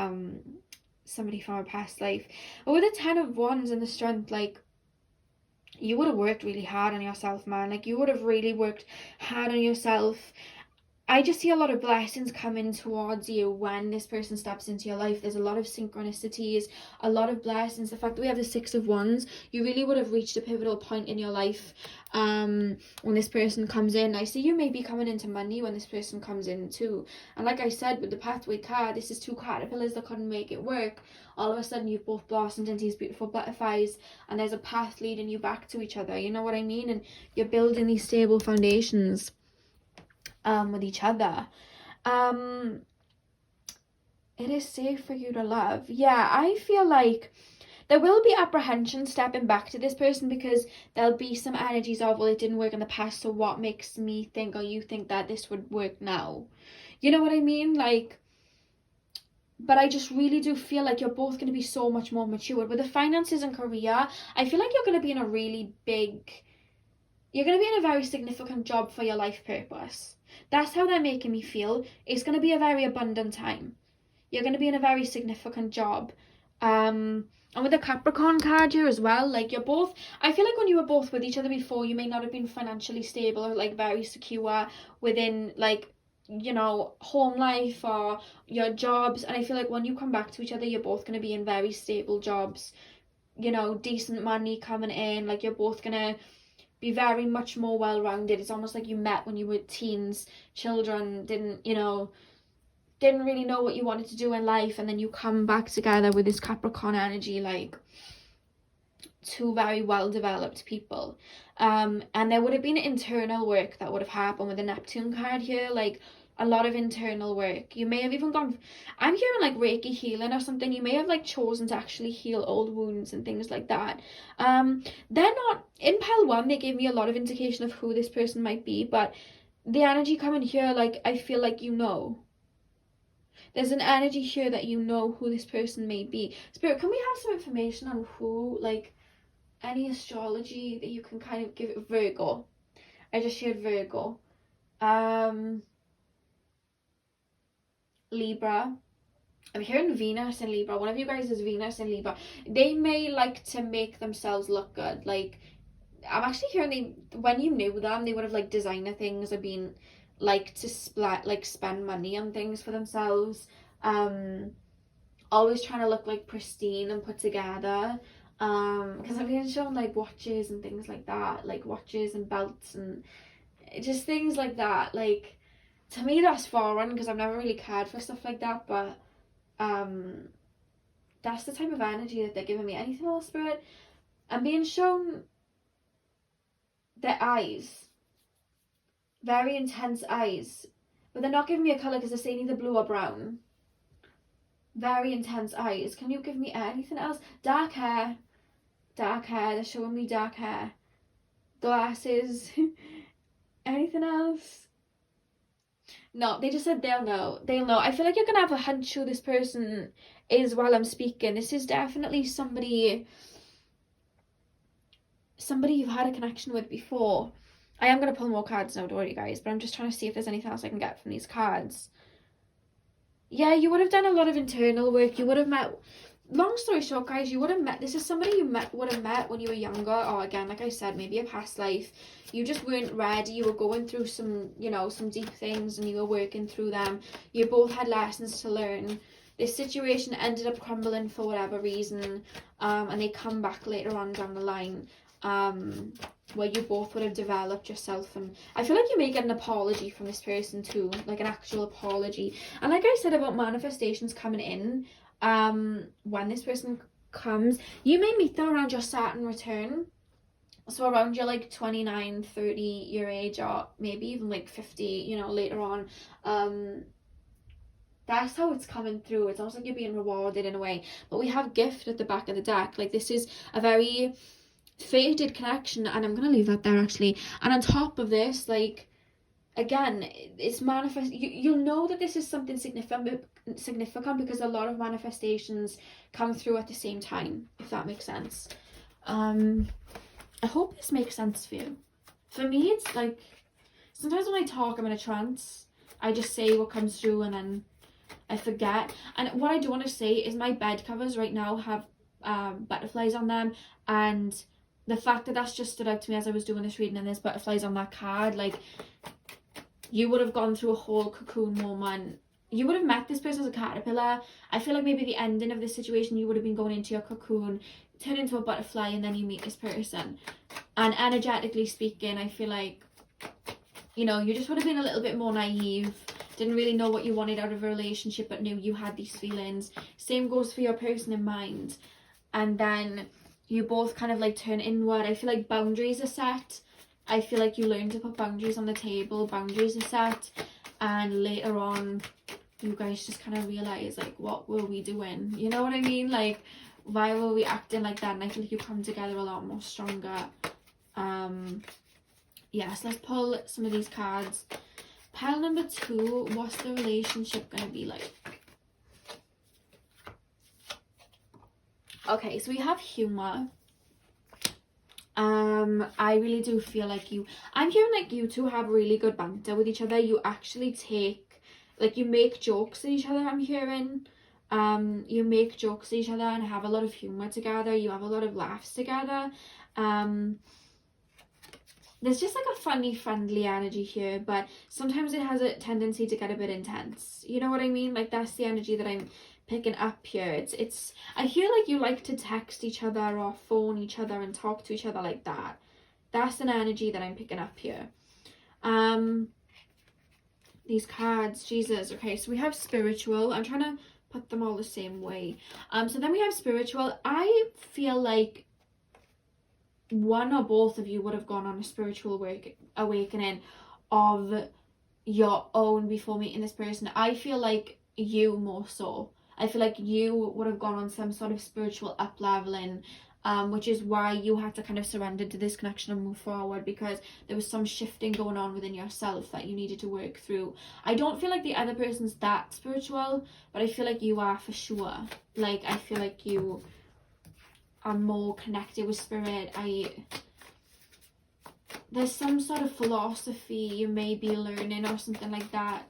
somebody from a past life. But with the 10 of Wands and the Strength, like, you would have worked really hard on yourself, man. Like, you would have really worked hard on yourself. I just see a lot of blessings coming towards you when this person steps into your life. There's a lot of synchronicities, a lot of blessings. The fact that we have the 6 of Wands, you really would have reached a pivotal point in your life when this person comes in. I see you may be coming into money when this person comes in too. And like I said, with the pathway card, this is 2 caterpillars that couldn't make it work. All of a sudden you've both blossomed into these beautiful butterflies, and there's a path leading you back to each other. You know what I mean? And you're building these stable foundations with each other. It is safe for you to love. Yeah, I feel like there will be apprehension stepping back to this person, because there'll be some energies of, well, it didn't work in the past, so what makes me think, or you think, that this would work now? You know what I mean? Like, but I just really do feel like you're both going to be so much more mature. With the finances and career, I feel like you're going to be in a really big, you're going to be in a very significant job for your life purpose. That's how they're making me feel. It's going to be a very abundant time. You're going to be in a very significant job. And with the Capricorn card here as well, like, you're both, I feel like when you were both with each other before, you may not have been financially stable or like very secure within, like, you know, home life or your jobs. And I feel like when you come back to each other, you're both going to be in very stable jobs, you know, decent money coming in. Like, you're both going to be very much more well-rounded. It's almost like you met when you were teens, children, didn't really know what you wanted to do in life, and then you come back together with this Capricorn energy, like two very well developed people. And there would have been internal work that would have happened with the Neptune card here, like a lot of internal work. You may have even gone, I'm hearing like Reiki healing or something. You may have like chosen to actually heal old wounds and things like that. They're not in pile one. They gave me a lot of indication of who this person might be, but the energy coming here, like, I feel like, you know, there's an energy here that you know who this person may be. Spirit, can we have some information on who, like, any astrology that you can kind of give it? Virgo. I just heard Virgo. Libra. I'm hearing Venus and Libra. One of you guys is Venus and Libra. They may like to make themselves look good. Like, I'm actually hearing when you knew them, they would have like designer things or been like to spend money on things for themselves. Always trying to look like pristine and put together. Because I'm being shown like watches and things like that, like watches and belts and just things like that. Like, to me that's foreign because I've never really cared for stuff like that, but that's the type of energy that they're giving me. Anything else, Spirit? I'm being shown their eyes, very intense eyes, but they're not giving me a colour because they're saying either blue or brown. Very intense eyes. Can you give me anything else? Dark hair. Dark hair. They're showing me dark hair. Glasses. Anything else? No, they just said they'll know. They'll know. I feel like you're going to have a hunch who this person is while I'm speaking. This is definitely somebody you've had a connection with before. I am going to pull more cards now, don't worry guys, but I'm just trying to see if there's anything else I can get from these cards. Yeah, you would have done a lot of internal work. You would have met, long story short guys, you would have met, this is somebody you would have met when you were younger, or again, like I said, maybe a past life. You just weren't ready. You were going through some, you know, some deep things and you were working through them. You both had lessons to learn. This situation ended up crumbling for whatever reason, and they come back later on down the line, where you both would have developed yourself. And I feel like you may get an apology from this person too, like an actual apology. And like I said about manifestations coming in, when this person comes, you may meet them around your Saturn return, so around your like 29, 30 year age, or maybe even like 50, you know, later on. That's how it's coming through. It's almost like you're being rewarded in a way. But we have gift at the back of the deck. Like, this is a very fated connection, and I'm gonna leave that there actually. And on top of this, like, again, it's manifest. You'll know that this is something significant because a lot of manifestations come through at the same time, if that makes sense. I hope this makes sense for you. For me, it's like, sometimes when I talk, I'm in a trance. I just say what comes through and then I forget. And what I do want to say is my bed covers right now have butterflies on them, and the fact that that's just stood out to me as I was doing this reading, and there's butterflies on that card, like, you would have gone through a whole cocoon moment. You would have met this person as a caterpillar. I feel like maybe the ending of this situation, you would have been going into your cocoon, turn into a butterfly, and then you meet this person. And energetically speaking, I feel like, you know, you just would have been a little bit more naive, didn't really know what you wanted out of a relationship, but knew you had these feelings. Same goes for your person in mind. And then you both kind of like turn inward. I feel like boundaries are set. I feel like you learn to put boundaries on the table. Boundaries are set. And later on, you guys just kind of realize, like, what were we doing? You know what I mean? Like, why were we acting like that? And I feel like you come together a lot more stronger. Yeah, so let's pull some of these cards. Pile number 2, what's the relationship going to be like? Okay, so we have humor. I really do feel like I'm hearing like you two have really good banter with each other. You actually you make jokes at each other, I'm hearing. You make jokes at each other and have a lot of humor together. You have a lot of laughs together. There's just like a funny, friendly energy here, but sometimes it has a tendency to get a bit intense. You know what I mean? Like, that's the energy that I'm picking up here. I feel like you like to text each other or phone each other and talk to each other like that. That's an energy that I'm picking up here. These cards, Jesus. Okay, so we have spiritual. I'm trying to put them all the same way. So then we have spiritual. I feel like one or both of you would have gone on a spiritual awakening of your own before meeting this person. I feel like you more so. I feel like you would have gone on some sort of spiritual up-leveling, which is why you had to kind of surrender to this connection and move forward, because there was some shifting going on within yourself that you needed to work through. I don't feel like the other person's that spiritual, but I feel like you are for sure. Like, I feel like you are more connected with spirit. There's some sort of philosophy you may be learning or something like that.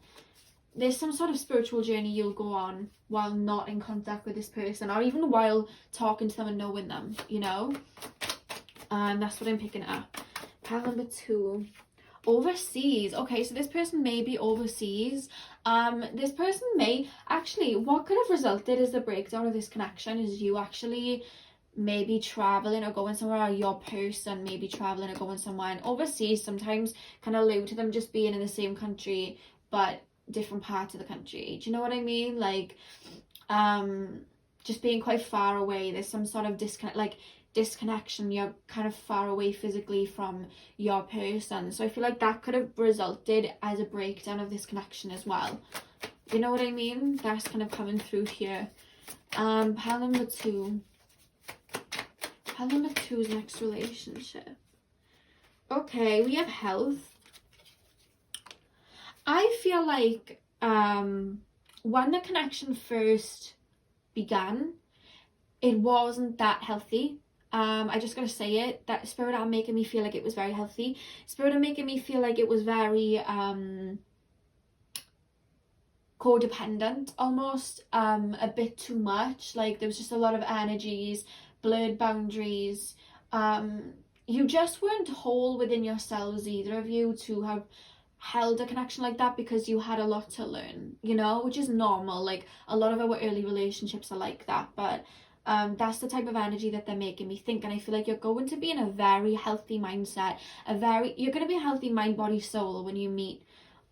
There's some sort of spiritual journey you'll go on while not in contact with this person, or even while talking to them and knowing them, you know. That's what I'm picking up. Pile number 2, overseas. Okay, so this person may be overseas. This person may actually, what could have resulted as the breakdown of this connection is you actually maybe traveling or going somewhere, or your person maybe traveling or going somewhere. And overseas sometimes can allude to them just being in the same country but different parts of the country. Do you know what I mean? Like, just being quite far away. There's some sort of disconnection. You're kind of far away physically from your person. So I feel like that could have resulted as a breakdown of this connection as well. You know what I mean? That's kind of coming through here. Pile number 2. Pile number 2's next relationship. Okay, we have health. I feel like when the connection first began, it wasn't that healthy. I just gotta say it, that spirit are making me feel like it was very healthy. Spirit are making me feel like it was very codependent almost, a bit too much. Like, there was just a lot of energies, blurred boundaries. You just weren't whole within yourselves, either of you, to have held a connection like that, because you had a lot to learn, you know, which is normal. Like, a lot of our early relationships are like that, but that's the type of energy that they're making me think. And I feel like you're going to be in a very healthy mindset, you're going to be a healthy mind, body, soul when you meet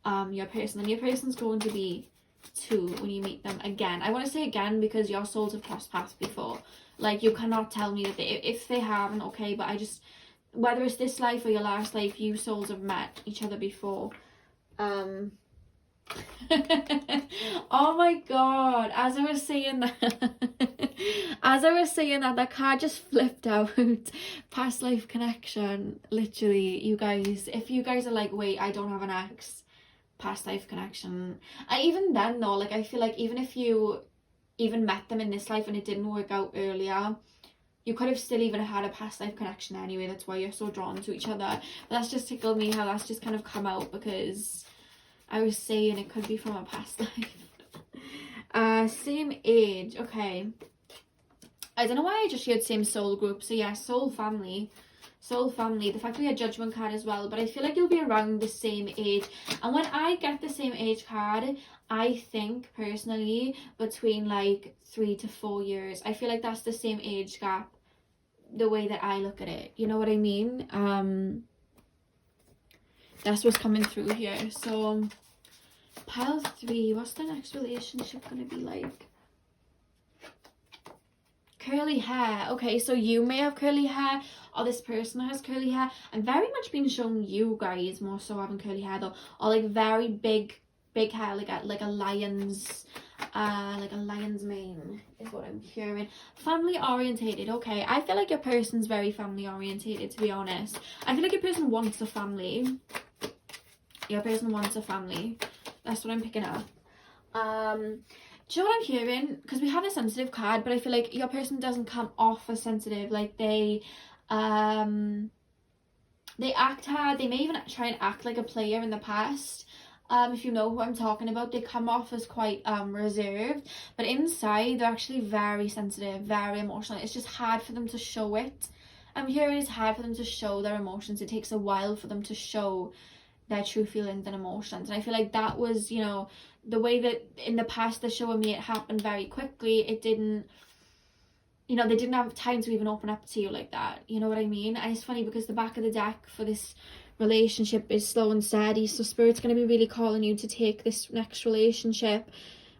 your person, and your person's going to be too when you meet them again. I want to say again because your souls have crossed paths before. Like, you cannot tell me that if they haven't, okay, but I just, whether it's this life or your last life, you souls have met each other before. Oh my god, as I was saying that card just flipped out. Past life connection. Literally, you guys, if you guys are like, wait, I don't have an ex, past life connection. Even then though, like, I feel like even if you even met them in this life and it didn't work out earlier, you could have still even had a past life connection anyway. That's why you're so drawn to each other. But that's just tickled me how that's just kind of come out, because I was saying it could be from a past life. Same age. Okay, I don't know why I just heard same soul group. So yeah, soul family. The fact we had judgment card as well, but I feel like you'll be around the same age. And when I get the same age card, I think personally between like 3 to 4 years. I feel like that's the same age gap, the way that I look at it. You know what I mean? That's what's coming through here. So pile 3, what's the next relationship gonna be like? Curly hair. Okay, so you may have curly hair, or this person has curly hair. I'm very much being shown you guys more so having curly hair though, or like very big big hair, like a lion's mane is what I'm hearing. Family orientated. Okay, I feel like your person's very family orientated, to be honest. I feel like your person wants a family. Your person wants a family. That's what I'm picking up. Do you know what I'm hearing? Because we have a sensitive card, but I feel like your person doesn't come off as sensitive. Like they act hard. They may even try and act like a player in the past. If you know who I'm talking about, they come off as quite reserved, but inside they're actually very sensitive, very emotional. It's just hard for them to show it. I'm hearing it's hard for them to show their emotions. It takes a while for them to show their true feelings and emotions. And I feel like that was, you know, the way that in the past they're showing me it happened very quickly. It didn't, you know, they didn't have time to even open up to you like that. You know what I mean? And it's funny because the back of the deck for this relationship is slow and steady. So Spirit's going to be really calling you to take this next relationship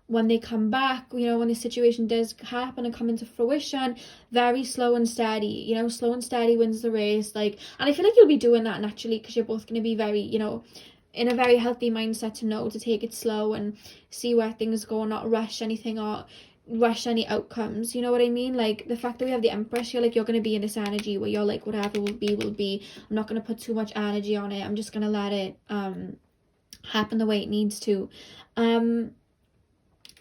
when they come back, you know, when the situation does happen and come into fruition, very slow and steady. You know, slow and steady wins the race. Like, and I feel like you'll be doing that naturally because you're both going to be very, you know, in a very healthy mindset to know to take it slow and see where things go, not rush anything or rush any outcomes. You know what I mean? Like the fact that we have the Empress, you're going to be in this energy where you're like, whatever will be. I'm not going to put too much energy on it. I'm just going to let it happen the way it needs to.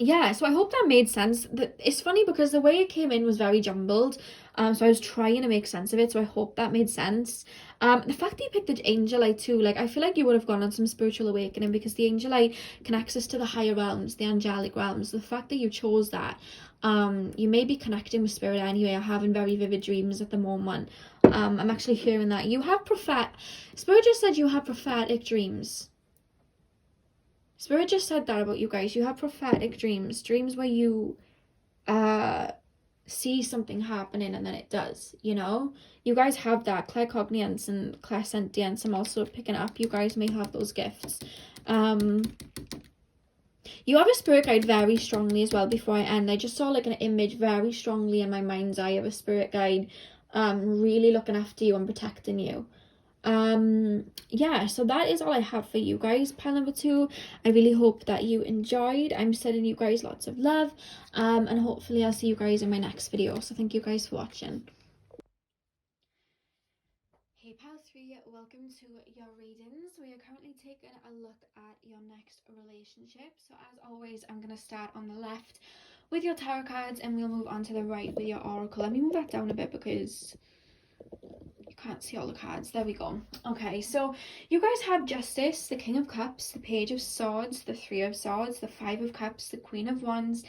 Yeah, so I hope that made sense. It's funny because the way it came in was very jumbled. So I was trying to make sense of it, so I hope that made sense. The fact that you picked the Angelite too, like I feel like you would have gone on some spiritual awakening because the Angelite connects us to the higher realms, the angelic realms. The fact that you chose that, you may be connecting with spirit anyway or having very vivid dreams at the moment. I'm actually hearing that you have Spirit just said you have prophetic dreams. Spirit just said that about you guys. You have prophetic dreams where you see something happening and then it does, you know? You guys have that. Claircognizance and clairsentient, I'm also picking up. You guys may have those gifts. You have a spirit guide very strongly as well before I end. I just saw like an image very strongly in my mind's eye of a spirit guide really looking after you and protecting you. Yeah, so that is all I have for you guys, pile number 2. I really hope that you enjoyed. I'm sending you guys lots of love, and hopefully I'll see you guys in my next video. So thank you guys for watching. Hey pile 3, welcome to your readings. We are currently taking a look at your next relationship. So as always, I'm going to start on the left with your tarot cards and we'll move on to the right with your oracle. Let me move that down a bit because can't see all the cards. There we go. Okay, so you guys have Justice, the King of Cups, the Page of Swords, the Three of Swords, the Five of Cups, the Queen of Wands,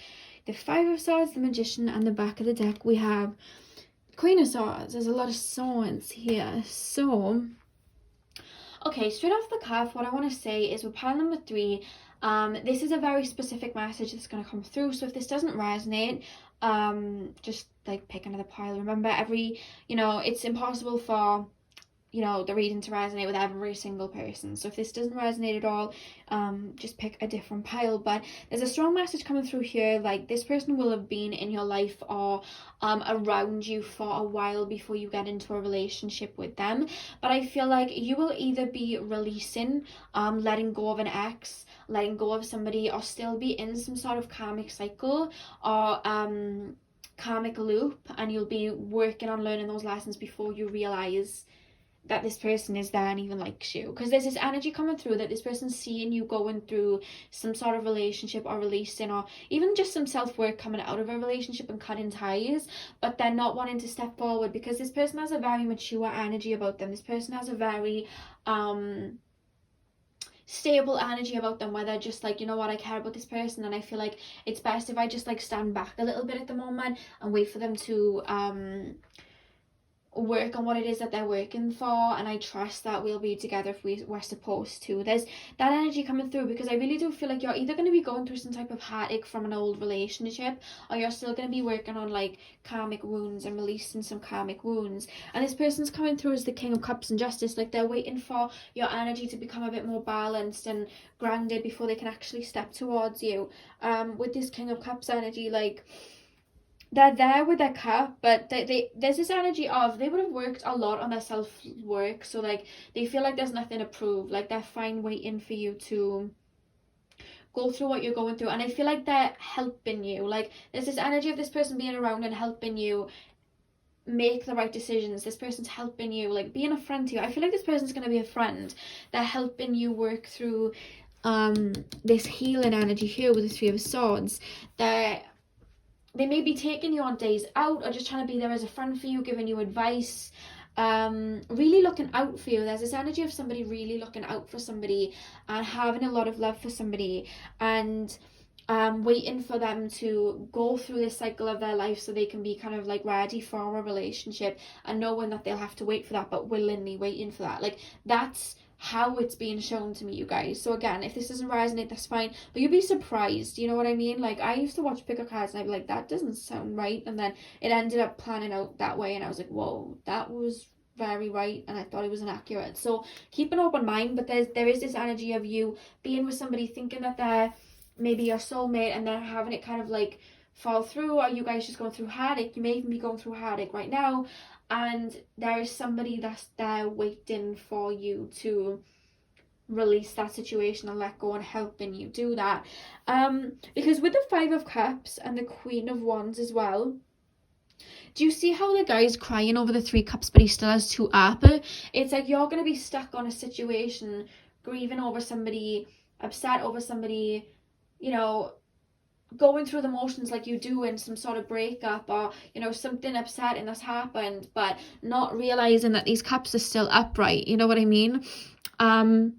the Five of Swords, the Magician, and the back of the deck we have Queen of Swords. There's a lot of swords here. So, okay, straight off the cuff, what I want to say is with pile number 3, this is a very specific message that's going to come through. So if this doesn't resonate, just like pick another pile. Remember, you know, it's impossible for, you know, the reading to resonate with every single person. So if this doesn't resonate at all, just pick a different pile. But there's a strong message coming through here, like this person will have been in your life or around you for a while before you get into a relationship with them. But I feel like you will either be releasing, letting go of an ex, letting go of somebody, or still be in some sort of karmic cycle or karmic loop, and you'll be working on learning those lessons before you realize that this person is there and even likes you. Because there's this energy coming through that this person's seeing you going through some sort of relationship or releasing, or even just some self-work coming out of a relationship and cutting ties, but they're not wanting to step forward because this person has a very mature energy about them. This person has a very stable energy about them, where they're just like, you know what, I care about this person and I feel like it's best if I just like stand back a little bit at the moment and wait for them to work on what it is that they're working for, and I trust that we'll be together if we're supposed to. There's that energy coming through because I really do feel like you're either going to be going through some type of heartache from an old relationship, or you're still going to be working on like karmic wounds and releasing some karmic wounds. And this person's coming through as the King of Cups and Justice, like they're waiting for your energy to become a bit more balanced and grounded before they can actually step towards you. With this King of Cups energy, like they're there with their cup, but there's this energy of they would have worked a lot on their self-work, so like they feel like there's nothing to prove, like they're fine waiting for you to go through what you're going through. And I feel like they're helping you. Like, there's this energy of this person being around and helping you make the right decisions. This person's helping you, like, being a friend to you. I feel like this person's going to be a friend. They're helping you work through this healing energy here with the Three of Swords. They may be taking you on days out, or just trying to be there as a friend for you, giving you advice, really looking out for you. There's this energy of somebody really looking out for somebody and having a lot of love for somebody, and waiting for them to go through this cycle of their life so they can be kind of like ready for a relationship, and knowing that they'll have to wait for that, but willingly waiting for that. Like, that's how it's being shown to me, you guys. So again, if this doesn't resonate, that's fine, but you'll be surprised, you know what I mean? Like, I used to watch pick-up cards and I'd be like, that doesn't sound right, and then it ended up planning out that way, and I was like, whoa, that was very right, and I thought it was inaccurate. So keep an open mind, but there is this energy of you being with somebody, thinking that they're maybe your soulmate, and then having it kind of like fall through, or you guys just going through heartache. You may even be going through heartache right now, and there is somebody that's there waiting for you to release that situation and let go, and helping you do that. Because with the Five of Cups and the Queen of Wands as well, do you see how the guy's crying over the Three Cups, but he still has two up? It's like you're going to be stuck on a situation, grieving over somebody, upset over somebody, you know, going through the motions like you do in some sort of breakup, or, you know, something upsetting that's happened, but not realizing that these cups are still upright, you know what I mean? And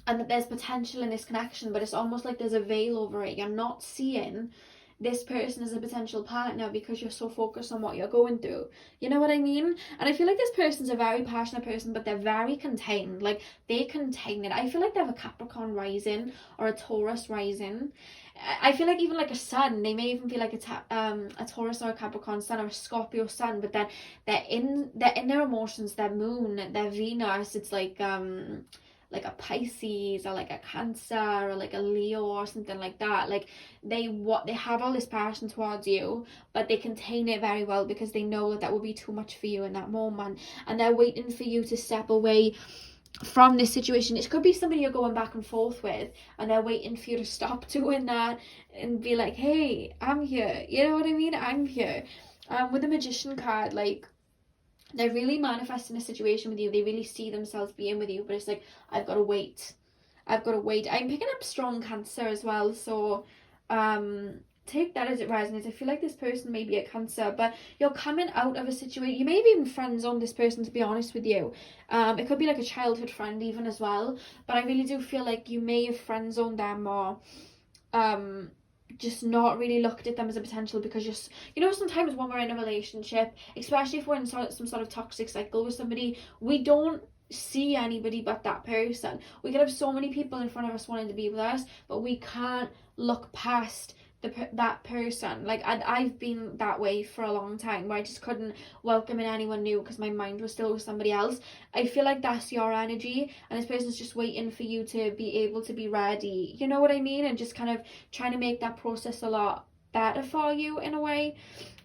that there's potential in this connection, but it's almost like there's a veil over it. You're not seeing this person as a potential partner because you're so focused on what you're going through. You know what I mean? And I feel like this person's a very passionate person, but they're very contained. Like, they contain it. I feel like they have a Capricorn rising or a Taurus rising. I feel like even like a sun, they may even be like a Taurus or a Capricorn sun or a Scorpio sun, but then they're in their emotions, their moon, their Venus, it's like a Pisces or like a Cancer or like a Leo or something like that. Like, they have all this passion towards you, but they contain it very well because they know that would be too much for you in that moment, and they're waiting for you to step away from this situation. It could be somebody you're going back and forth with, and they're waiting for you to stop doing that and be like, hey, I'm here, you know what I mean? I'm here. With the Magician card, like, they're really manifesting a situation with you. They really see themselves being with you, but it's like, I've got to wait. I'm picking up strong Cancer as well, so take that as it resonates. I feel like this person may be a Cancer, but you're coming out of a situation. You may have even friend zoned this person, to be honest with you. It could be like a childhood friend even as well, but I really do feel like you may have friend zoned them, or just not really looked at them as a potential, because just, you know, sometimes when we're in a relationship, especially if we're in some sort of toxic cycle with somebody, we don't see anybody but that person. We could have so many people in front of us wanting to be with us, but we can't look past that person. Like, I've been that way for a long time, where I just couldn't welcome in anyone new because my mind was still with somebody else. I feel like that's your energy, and this person's just waiting for you to be able to be ready, you know what I mean? And just kind of trying to make that process a lot better for you in a way,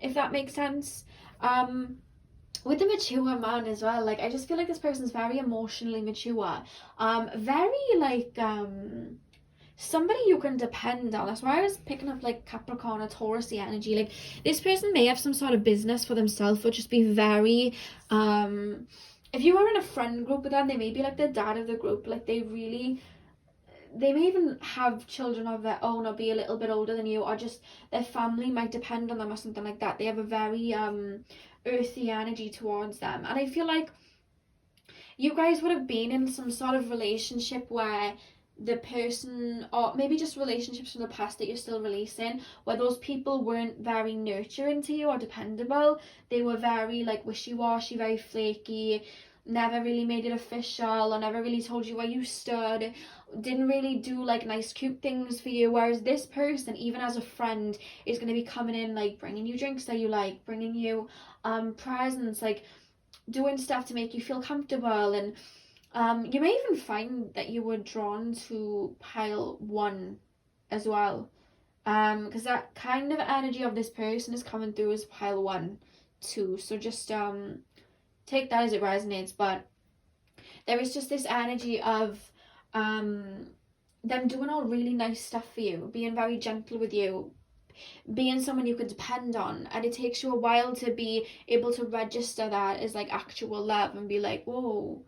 if that makes sense. With the mature man as well, like, I just feel like this person's very emotionally mature, very like somebody you can depend on. That's why I was picking up like Capricorn or Taurusy energy. Like, this person may have some sort of business for themselves, or just be very if you are in a friend group with them, they may be like the dad of the group. Like, they may even have children of their own, or be a little bit older than you, or just their family might depend on them or something like that. They have a very earthy energy towards them, and I feel like you guys would have been in some sort of relationship where the person, or maybe just relationships from the past that you're still releasing, where those people weren't very nurturing to you or dependable. They were very like wishy-washy, very flaky, never really made it official, or never really told you where you stood, didn't really do like nice cute things for you. Whereas this person, even as a friend, is going to be coming in, like bringing you drinks that you like, bringing you presents, like doing stuff to make you feel comfortable. And you may even find that you were drawn to pile 1 as well, because that kind of energy of this person is coming through as pile 1 too. So just take that as it resonates. But there is just this energy of them doing all really nice stuff for you, being very gentle with you, being someone you could depend on, and it takes you a while to be able to register that as like actual love and be like, whoa,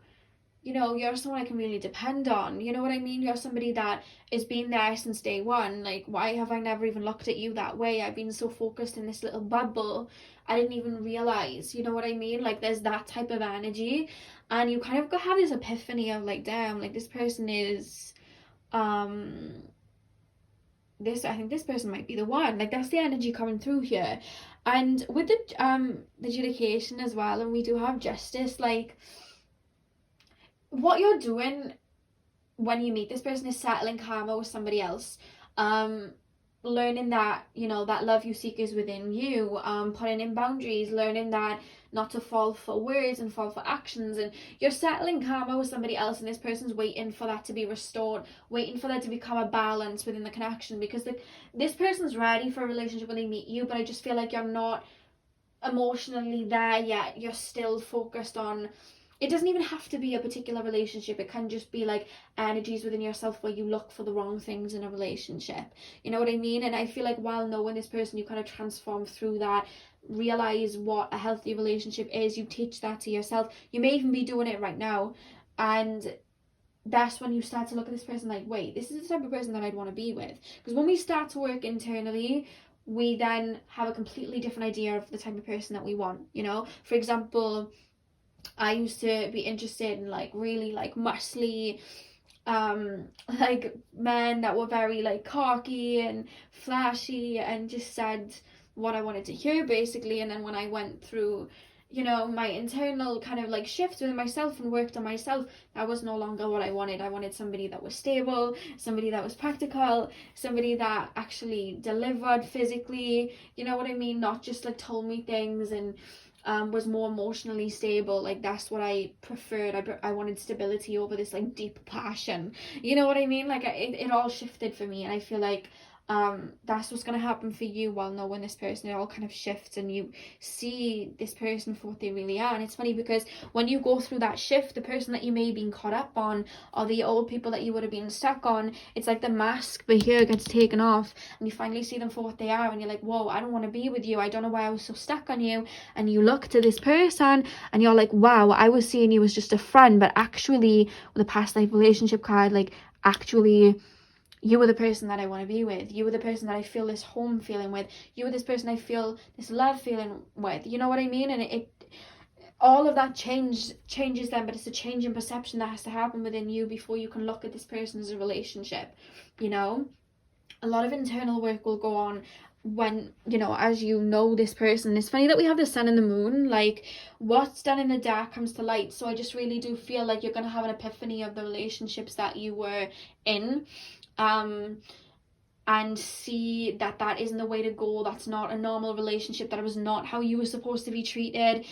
you know, you're someone I can really depend on. You know what I mean? You're somebody that has been there since day one. Like, why have I never even looked at you that way? I've been so focused in this little bubble, I didn't even realize. You know what I mean? Like, there's that type of energy, and you kind of have this epiphany of like, damn, like this person is, this, I think this person might be the one. Like, that's the energy coming through here. And with the adjudication as well, and we do have justice, like, what you're doing when you meet this person is settling karma with somebody else, learning that, you know, that love you seek is within you, putting in boundaries, learning that not to fall for words and fall for actions, and you're settling karma with somebody else, and this person's waiting for that to be restored, waiting for there to become a balance within the connection, because this person's ready for a relationship when they meet you, but I just feel like you're not emotionally there yet. You're still focused on, it doesn't even have to be a particular relationship, it can just be like energies within yourself where you look for the wrong things in a relationship, you know what I mean? And I feel like while knowing this person, you kind of transform through that, realize what a healthy relationship is, you teach that to yourself, you may even be doing it right now, and that's when you start to look at this person like, wait, this is the type of person that I'd want to be with. Because when we start to work internally, we then have a completely different idea of the type of person that we want, you know? For example, I used to be interested in like really like muscly like men that were very like cocky and flashy and just said what I wanted to hear basically. And then when I went through, you know, my internal kind of like shifts within myself and worked on myself, that was no longer what I wanted. I wanted somebody that was stable, somebody that was practical, somebody that actually delivered physically, you know what I mean? Not just like told me things and was more emotionally stable. Like, that's what I preferred. I wanted stability over this like deep passion, you know what I mean? Like, it all shifted for me, and I feel like that's what's going to happen for you while knowing this person. It all kind of shifts and you see this person for what they really are. And it's funny because when you go through that shift, the person that you may have been caught up on, or the old people that you would have been stuck on, it's like the mask but here gets taken off and you finally see them for what they are, and you're like, whoa, I don't want to be with you, I don't know why I was so stuck on you. And you look to this person and you're like, wow, I was seeing you as just a friend, but actually with a past life relationship card, like, actually you were the person that I want to be with. You were the person that I feel this home feeling with. You were this person I feel this love feeling with. You know what I mean? And it all of that changes them, but it's a change in perception that has to happen within you before you can look at this person as a relationship. You know, a lot of internal work will go on when, you know, as you know this person. It's funny that we have the sun and the moon, like what's done in the dark comes to light. So I just really do feel like you're going to have an epiphany of the relationships that you were in, and see that that isn't the way to go. That's not a normal relationship. That was not how you were supposed to be treated.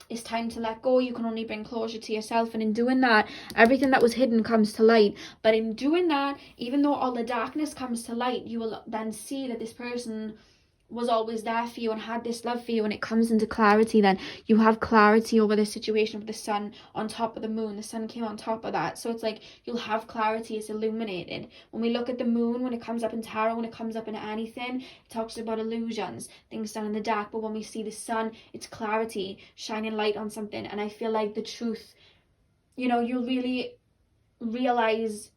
It's time to let go. You can only bring closure to yourself, and in doing that, everything that was hidden comes to light. But in doing that, even though all the darkness comes to light, you will then see that this person was always there for you and had this love for you. And it comes into clarity, then you have clarity over this situation with the sun on top of the moon. The sun came on top of that, so it's like you'll have clarity. It's illuminated. When we look at the moon, when it comes up in tarot, when it comes up in anything, it talks about illusions, things done in the dark. But when we see the sun, it's clarity, shining light on something. And I feel like the truth, you know, you'll really realize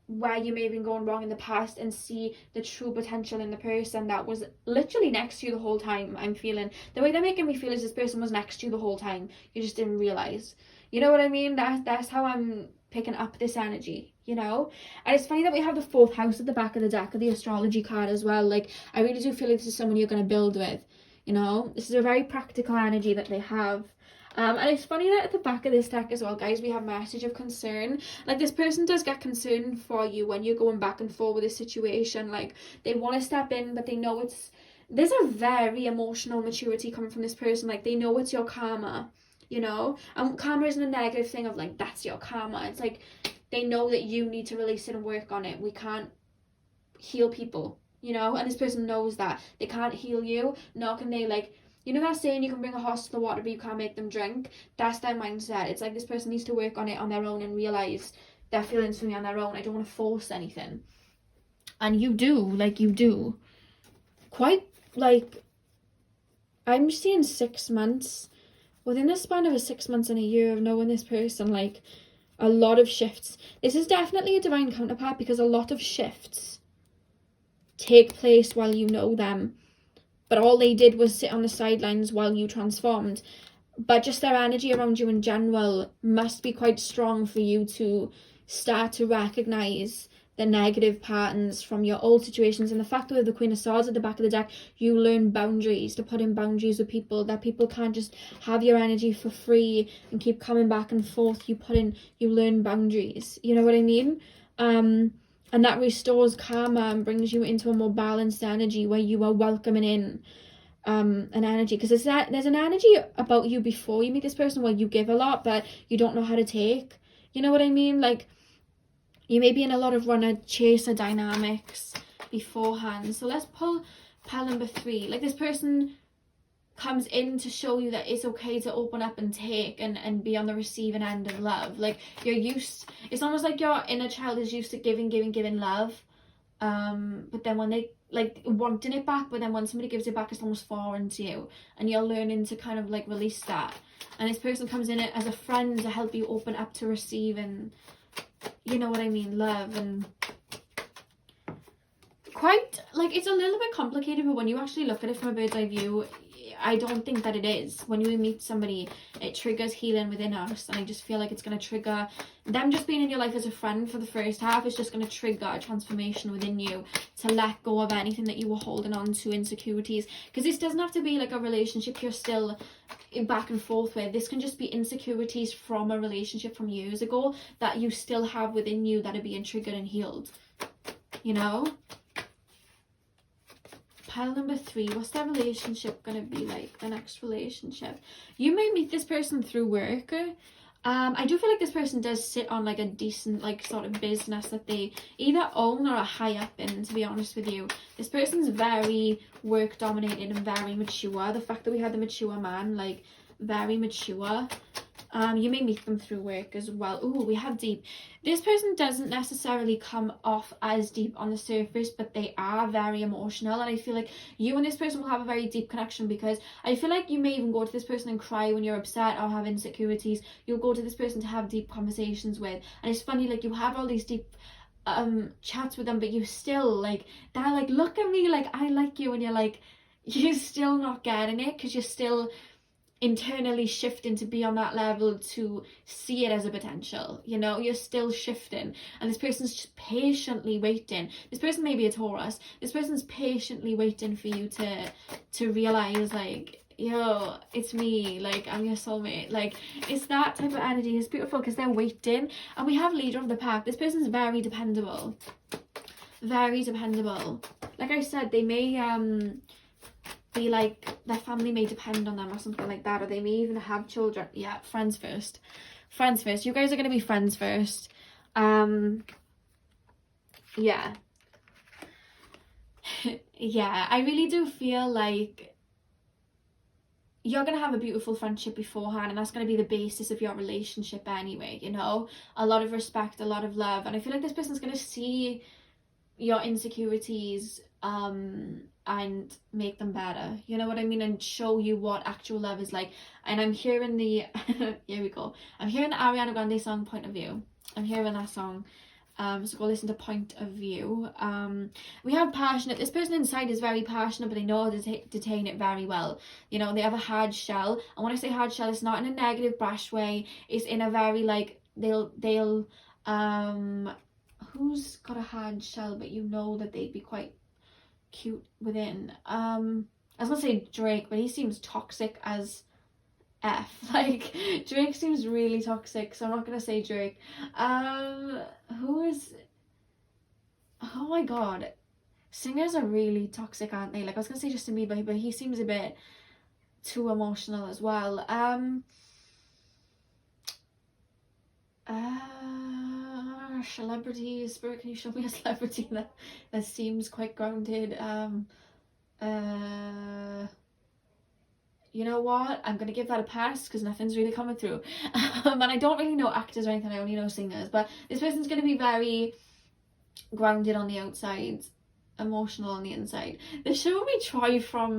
where you may have been going wrong in the past and see the true potential in the person that was literally next to you the whole time. I'm feeling the way they're making me feel is this person was next to you the whole time, you just didn't realize. You know what I mean? That's how I'm picking up this energy, you know. And it's funny that we have the fourth house at the back of the deck of the astrology card as well. Like, I really do feel like this is someone you're going to build with, you know. This is a very practical energy that they have. And it's funny that at the back of this deck as well, guys, we have message of concern. Like, this person does get concerned for you when you're going back and forth with this situation. Like, they want to step in, but they know there's a very emotional maturity coming from this person. Like, they know it's your karma, you know. And karma isn't a negative thing of like, that's your karma. It's like, they know that you need to release it and work on it. We can't heal people, you know. And this person knows that. They can't heal you, nor can they, like, you know that saying, you can bring a horse to the water but you can't make them drink? That's their mindset. It's like this person needs to work on it on their own and realize their feelings for me on their own. I don't want to force anything. And you do. Quite, like, I'm seeing 6 months. Within the span of a 6 months and a year of knowing this person, like, a lot of shifts. This is definitely a divine counterpart, because a lot of shifts take place while you know them. But all they did was sit on the sidelines while you transformed. But just their energy around you in general must be quite strong for you to start to recognise the negative patterns from your old situations. And the fact that with the Queen of Swords at the back of the deck, you learn boundaries, to put in boundaries with people, that people can't just have your energy for free and keep coming back and forth. You learn boundaries. You know what I mean? And that restores karma and brings you into a more balanced energy where you are welcoming in an energy, because there's an energy about you before you meet this person where you give a lot but you don't know how to take. You know what I mean? Like, you may be in a lot of runner chaser dynamics beforehand. So let's pull pile number 3. Like, this person comes in to show you that it's okay to open up and take and be on the receiving end of love. Like, it's almost like your inner child is used to giving love, but then when they, like, wanting it back, but then when somebody gives it back, it's almost foreign to you, and you're learning to kind of, like, release that. And this person comes in as a friend to help you open up to receive, and you know what I mean, love. And quite, like, it's a little bit complicated, but when you actually look at it from a bird's eye view, I don't think that it is. When you meet somebody, it triggers healing within us, and I just feel like it's going to trigger them. Just being in your life as a friend for the first half is just going to trigger a transformation within you to let go of anything that you were holding on to, insecurities. Because this doesn't have to be like a relationship you're still back and forth with. This can just be insecurities from a relationship from years ago that you still have within you that are being triggered and healed, you know. Pile number 3, what's their relationship going to be like, the next relationship? You may meet this person through work. I do feel like this person does sit on, like, a decent, like, sort of business that they either own or are high up in, to be honest with you. This person's very work dominated and very mature. The fact that we had the mature man, like, very mature. You may meet them through work as well. Ooh, we have deep. This person doesn't necessarily come off as deep on the surface, but they are very emotional. And I feel like you and this person will have a very deep connection, because I feel like you may even go to this person and cry when you're upset or have insecurities. You'll go to this person to have deep conversations with. And it's funny, like, you have all these deep chats with them, but you still, like, they're like, look at me, like, I like you. And you're like, you're still not getting it, because you're still internally shifting to be on that level to see it as a potential. You know, you're still shifting, and this person's just patiently waiting. This person may be a Taurus. This person's patiently waiting for you to realize, like, yo, it's me, like, I'm your soulmate. Like, it's that type of energy. It's beautiful because they're waiting. And we have leader of the pack. This person's very dependable, very dependable. Like I said, they may be like, their family may depend on them or something like that, or they may even have children. Yeah, friends first. Friends first. You guys are going to be friends first. Yeah. Yeah, I really do feel like you're going to have a beautiful friendship beforehand, and that's going to be the basis of your relationship anyway, you know? A lot of respect, a lot of love. And I feel like this person's going to see your insecurities and make them better, you know what I mean, and show you what actual love is like. And I'm hearing the here we go, I'm hearing the Ariana Grande song Point of View. I'm hearing that song. So go listen to Point of View. We have passionate. This person inside is very passionate, but they know how to detain it very well. You know, they have a hard shell, and when I say hard shell, it's not in a negative brash way. It's in a very, like, they'll who's got a hard shell, but you know that they'd be quite cute within. I was gonna say Drake, but he seems toxic as F. Like, Drake seems really toxic, so I'm not gonna say Drake. Who is, oh my god, singers are really toxic, aren't they? Like, I was gonna say Justin Bieber, but he seems a bit too emotional as well. Celebrities. Spirit, can you show me a celebrity that seems quite grounded? you know what, I'm going to give that a pass because nothing's really coming through. And I don't really know actors or anything, I only know singers, but this person's going to be very grounded on the outside, emotional on the inside. They're showing me Troy from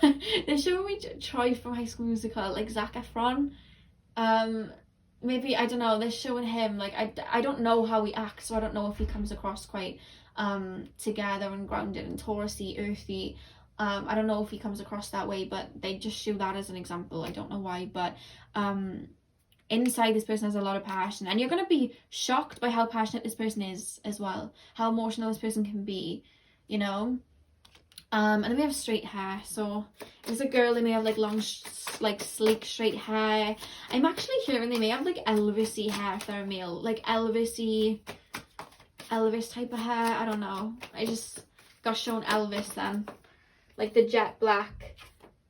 they're showing me Troy from High School Musical, like Zac Efron. Maybe, I don't know, they're showing him, like, I don't know how he acts, so I don't know if he comes across quite together and grounded and Taurusy, earthy. I don't know if he comes across that way, but they just show that as an example. I don't know why, but inside this person has a lot of passion, and you're going to be shocked by how passionate this person is as well, how emotional this person can be, you know. And then we have straight hair. So it's a girl, they may have like long, like sleek straight hair. I'm actually hearing they may have like Elvis-y hair if they're a male, like Elvis type of hair. I don't know, I just got shown Elvis then, like the jet black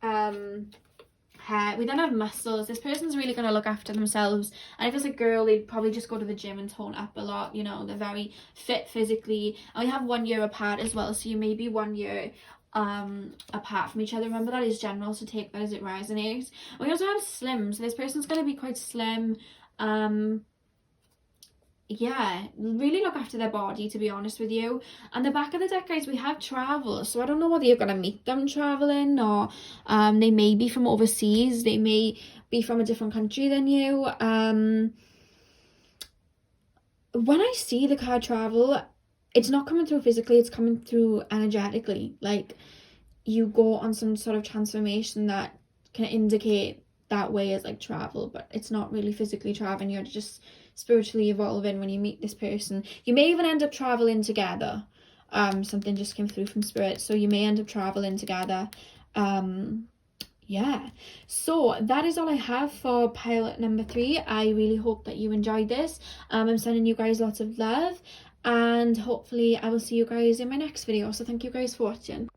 hair. We then have muscles. This person's really going to look after themselves, and if it's a girl, they'd probably just go to the gym and tone up a lot, you know. They're very fit physically, and we have 1 year apart as well, so you may be 1 year apart from each other. Remember, that is general, so take that as it resonates. We also have slim, so this person's going to be quite slim. Yeah, really look after their body, to be honest with you. And the back of the deck, guys, we have travel. So I don't know whether you're going to meet them traveling, or they may be from overseas. They may be from a different country than you. When I see the card travel, it's not coming through physically, it's coming through energetically. Like, you go on some sort of transformation that can indicate that way as like travel, but it's not really physically traveling. You're just spiritually evolving when you meet this person. You may even end up traveling together. Something just came through from spirit, so you may end up traveling together. Yeah, so that is all I have for pile number 3. I really hope that you enjoyed this. I'm sending you guys lots of love, and hopefully I will see you guys in my next video. So thank you guys for watching.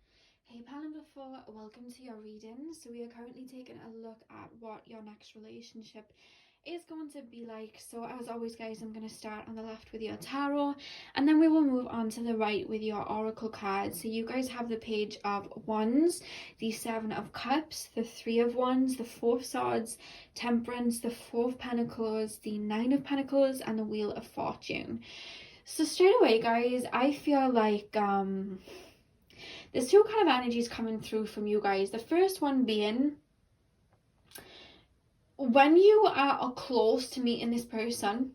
Hey pile number 4, welcome to your reading. So we are currently taking a look at what your next relationship is going to be like. So as always, guys, I'm going to start on the left with your tarot, and then we will move on to the right with your oracle cards. So you guys have the Page of Wands, the 7 of Cups, the 3 of Wands, the 4 of Swords, Temperance, the 4 of Pentacles, the 9 of Pentacles, and the Wheel of Fortune. So straight away, guys, I feel like there's 2 kind of energies coming through from you guys. The first one being, when you are close to meeting this person,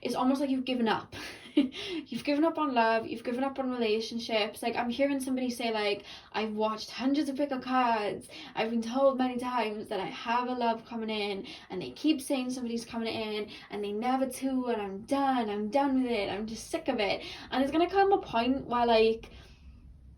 it's almost like you've given up. You've given up on love, you've given up on relationships. Like, I'm hearing somebody say, like, I've watched hundreds of pick of cards, I've been told many times that I have a love coming in, and they keep saying somebody's coming in, and they never do, and I'm done with it, I'm just sick of it. And there's gonna come a point where, like,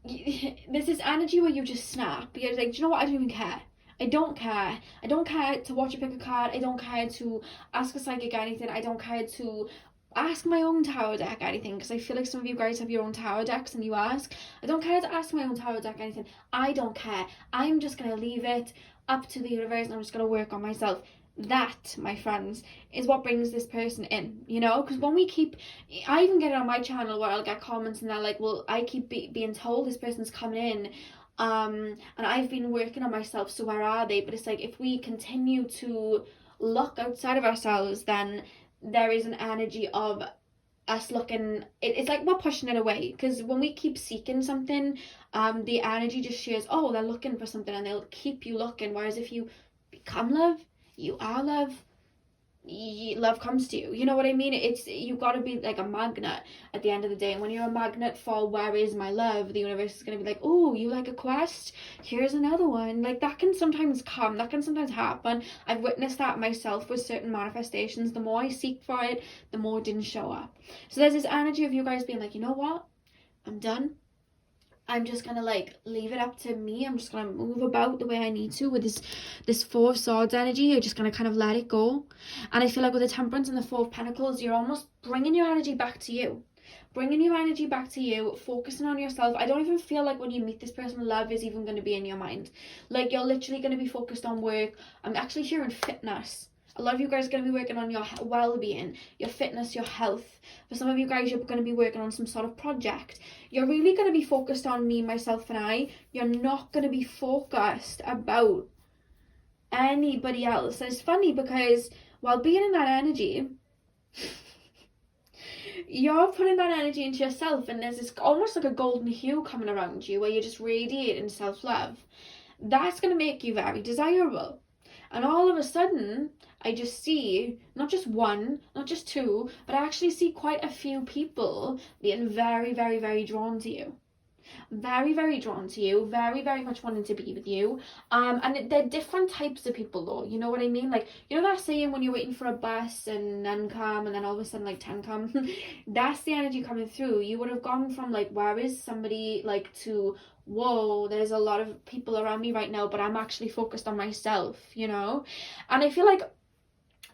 there's this energy where you just snap. You're like, do you know what, I don't even care. I don't care. I don't care to watch a pick a card. I don't care to ask a psychic anything. I don't care to ask my own tarot deck anything, because I feel like some of you guys have your own tarot decks and you ask. I don't care to ask my own tarot deck anything. I don't care. I'm just going to leave it up to the universe, and I'm just going to work on myself. That, my friends, is what brings this person in, you know. Because when we keep, I even get it on my channel where I'll get comments and they're like, well, I keep being told this person's coming in, and I've been working on myself, so where are they? But it's like, if we continue to look outside of ourselves, then there is an energy of us looking, it's like we're pushing it away. Because when we keep seeking something, the energy just shares, oh, they're looking for something, and they'll keep you looking. Whereas if you become love, you are love, love comes to you. You know what I mean? It's, you got to be like a magnet at the end of the day. And when you're a magnet for where is my love, the universe is going to be like, oh, you like a quest, here's another one. Like, that can sometimes come, that can sometimes happen. I've witnessed that myself with certain manifestations. The more I seek for it, the more it didn't show up. So there's this energy of you guys being like, you know what, I'm done. I'm just gonna like leave it up to me. I'm just gonna move about the way I need to with this 4 of Swords energy. You're just gonna kind of let it go. And I feel like with the Temperance and the 4 of Pentacles, you're almost bringing your energy back to you. Bringing your energy back to you, focusing on yourself. I don't even feel like when you meet this person, love is even going to be in your mind. Like, you're literally going to be focused on work. I'm actually hearing fitness. A lot of you guys are going to be working on your well-being, your fitness, your health. For some of you guys, you're going to be working on some sort of project. You're really going to be focused on me, myself, and I. You're not going to be focused about anybody else. And it's funny because while being in that energy, you're putting that energy into yourself, and there's this almost like a golden hue coming around you where you're just radiating self-love. That's going to make you very desirable. And all of a sudden, I just see not just one, not just two, but I actually see quite a few people being very, very, very drawn to you. Very, very drawn to you, very, very much wanting to be with you. And they're different types of people though, you know what I mean? Like, you know that saying when you're waiting for a bus and none come, and then all of a sudden like 10 come? That's the energy coming through. You would have gone from like, where is somebody, like, to, whoa, there's a lot of people around me right now, but I'm actually focused on myself, you know? And I feel like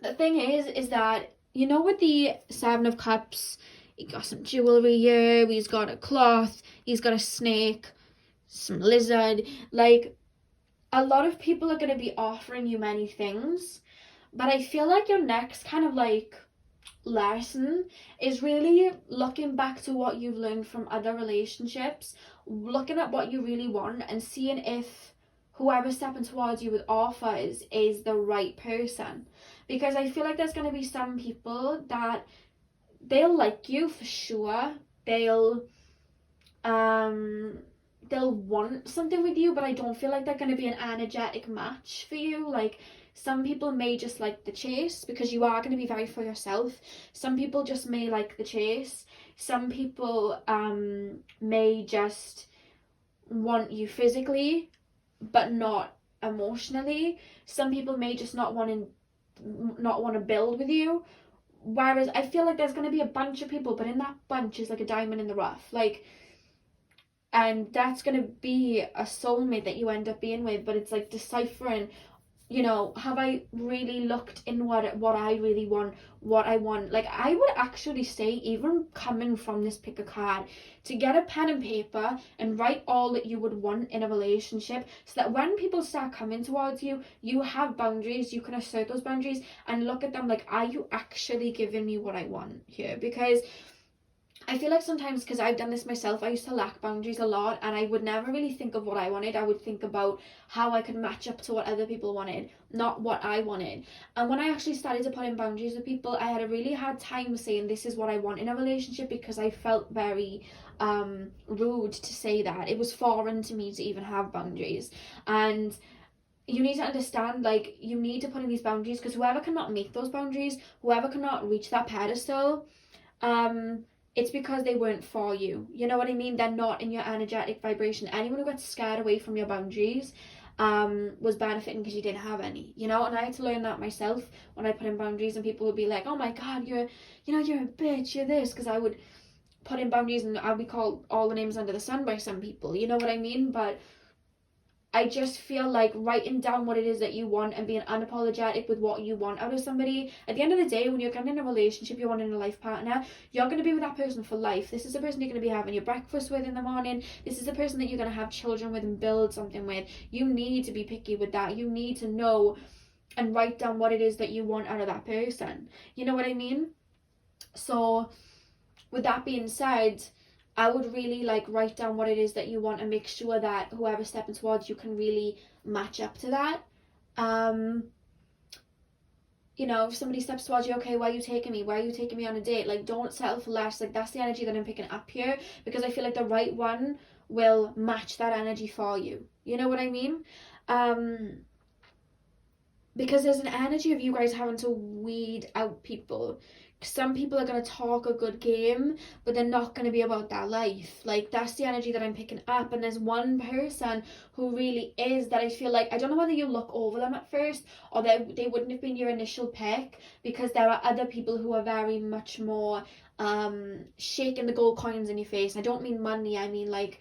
the thing is that, you know, with the Seven of Cups, he got some jewelry here, he's got a cloth, he's got a snake, some lizard. Like, a lot of people are going to be offering you many things, but I feel like your next kind of like lesson is really looking back to what you've learned from other relationships, looking at what you really want and seeing if whoever's stepping towards you with offers is the right person. Because I feel like there's going to be some people that they'll like you for sure, they'll want something with you, but I don't feel like they're going to be an energetic match for you. Like, some people may just like the chase because you are going to be very for yourself. Some people just may like the chase. Some people may just want you physically but not emotionally. Some people may just not want to build with you. Whereas I feel like there's going to be a bunch of people, but in that bunch is like a diamond in the rough. Like, and that's going to be a soulmate that you end up being with, but it's like deciphering, you know, have I really looked in what I really want, what I want? Like, I would actually say, even coming from this pick a card, to get a pen and paper and write all that you would want in a relationship, so that when people start coming towards you, you have boundaries, you can assert those boundaries and look at them like, are you actually giving me what I want here? Because I feel like sometimes, because I've done this myself, I used to lack boundaries a lot, and I would never really think of what I wanted. I would think about how I could match up to what other people wanted, not what I wanted. And when I actually started to put in boundaries with people, I had a really hard time saying this is what I want in a relationship, because I felt very rude to say that. It was foreign to me to even have boundaries. And you need to understand, like, you need to put in these boundaries, because whoever cannot meet those boundaries, whoever cannot reach that pedestal, it's because they weren't for you. You know what I mean? They're not in your energetic vibration. Anyone who gets scared away from your boundaries was benefiting because you didn't have any, you know? And I had to learn that myself when I put in boundaries, and people would be like, oh my God, you're a bitch, you're this, because I would put in boundaries and I'd be called all the names under the sun by some people, you know what I mean? But I just feel like writing down what it is that you want and being unapologetic with what you want out of somebody. At the end of the day, when you're getting in a relationship, you're wanting a life partner, you're going to be with that person for life. This is the person you're going to be having your breakfast with in the morning. This is the person that you're going to have children with and build something with. You need to be picky with that. You need to know and write down what it is that you want out of that person. You know what I mean? So, with that being said, I would really like write down what it is that you want and make sure that whoever's stepping towards you can really match up to that. You know, if somebody steps towards you, okay, where are you taking me? Where are you taking me on a date? Like, don't settle for less. Like, that's the energy that I'm picking up here, because I feel like the right one will match that energy for you. You know what I mean? Because there's an energy of you guys having to weed out people. Some people are going to talk a good game, but they're not going to be about that life. Like, that's the energy that I'm picking up. And there's one person who really is, that I feel like, I don't know whether you look over them at first, or they wouldn't have been your initial pick, because there are other people who are very much more shaking the gold coins in your face. I don't mean money, I mean like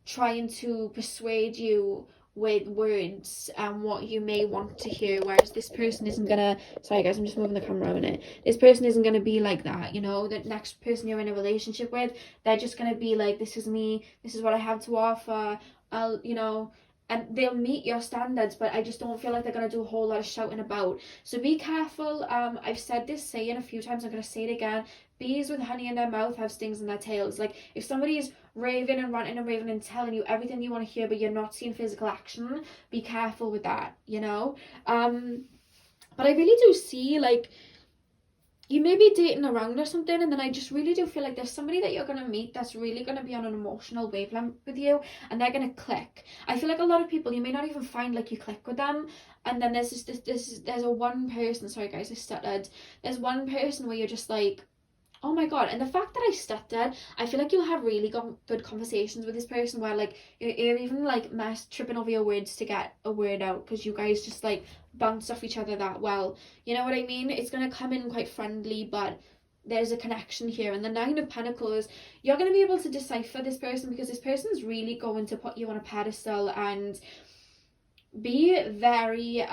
trying to persuade you with words and what you may want to hear, whereas this person isn't gonna, sorry guys, I'm just moving the camera a minute, this person isn't gonna be like that, you know. The next person you're in a relationship with, they're just gonna be like, this is me, this is what I have to offer, I'll, you know, and they'll meet your standards, but I just don't feel like they're going to do a whole lot of shouting about. So be careful. I've said this saying a few times, I'm going to say it again. Bees with honey in their mouth have stings in their tails. Like, if somebody is raving and ranting and raving and telling you everything you want to hear, but you're not seeing physical action, be careful with that, you know? But I really do see, like, you may be dating around or something, and then I just really do feel like there's somebody that you're going to meet that's really going to be on an emotional wavelength with you, and they're going to click. I feel like a lot of people, you may not even find like you click with them, and then there's there's a one person, sorry guys, I stuttered. There's one person where you're just like, oh my god. And the fact that I stuttered, I feel like you'll have really good conversations with this person where like you're even like tripping over your words to get a word out, because you guys just like bounce off each other that well, you know what I mean? It's going to come in quite friendly, but there's a connection here. And the Nine of Pentacles, you're going to be able to decipher this person, because this person's really going to put you on a pedestal and be very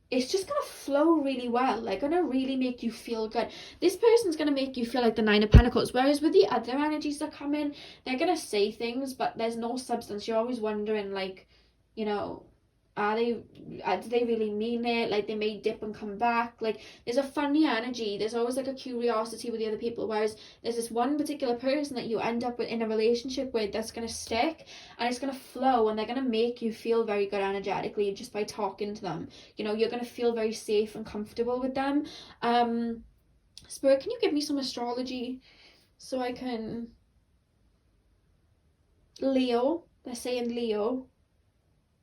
it's just going to flow really well, like going to really make you feel good. This person's going to make you feel like the Nine of Pentacles, whereas with the other energies that come in, they're going to say things, but there's no substance. You're always wondering, like, you know, do they really mean it? Like, they may dip and come back. Like, there's a funny energy. There's always like a curiosity with the other people, whereas there's this one particular person that you end up with in a relationship with that's going to stick, and it's going to flow, and they're going to make you feel very good energetically just by talking to them. You know, you're going to feel very safe and comfortable with them. Spirit, can you give me some astrology so I can... Leo, they're saying Leo.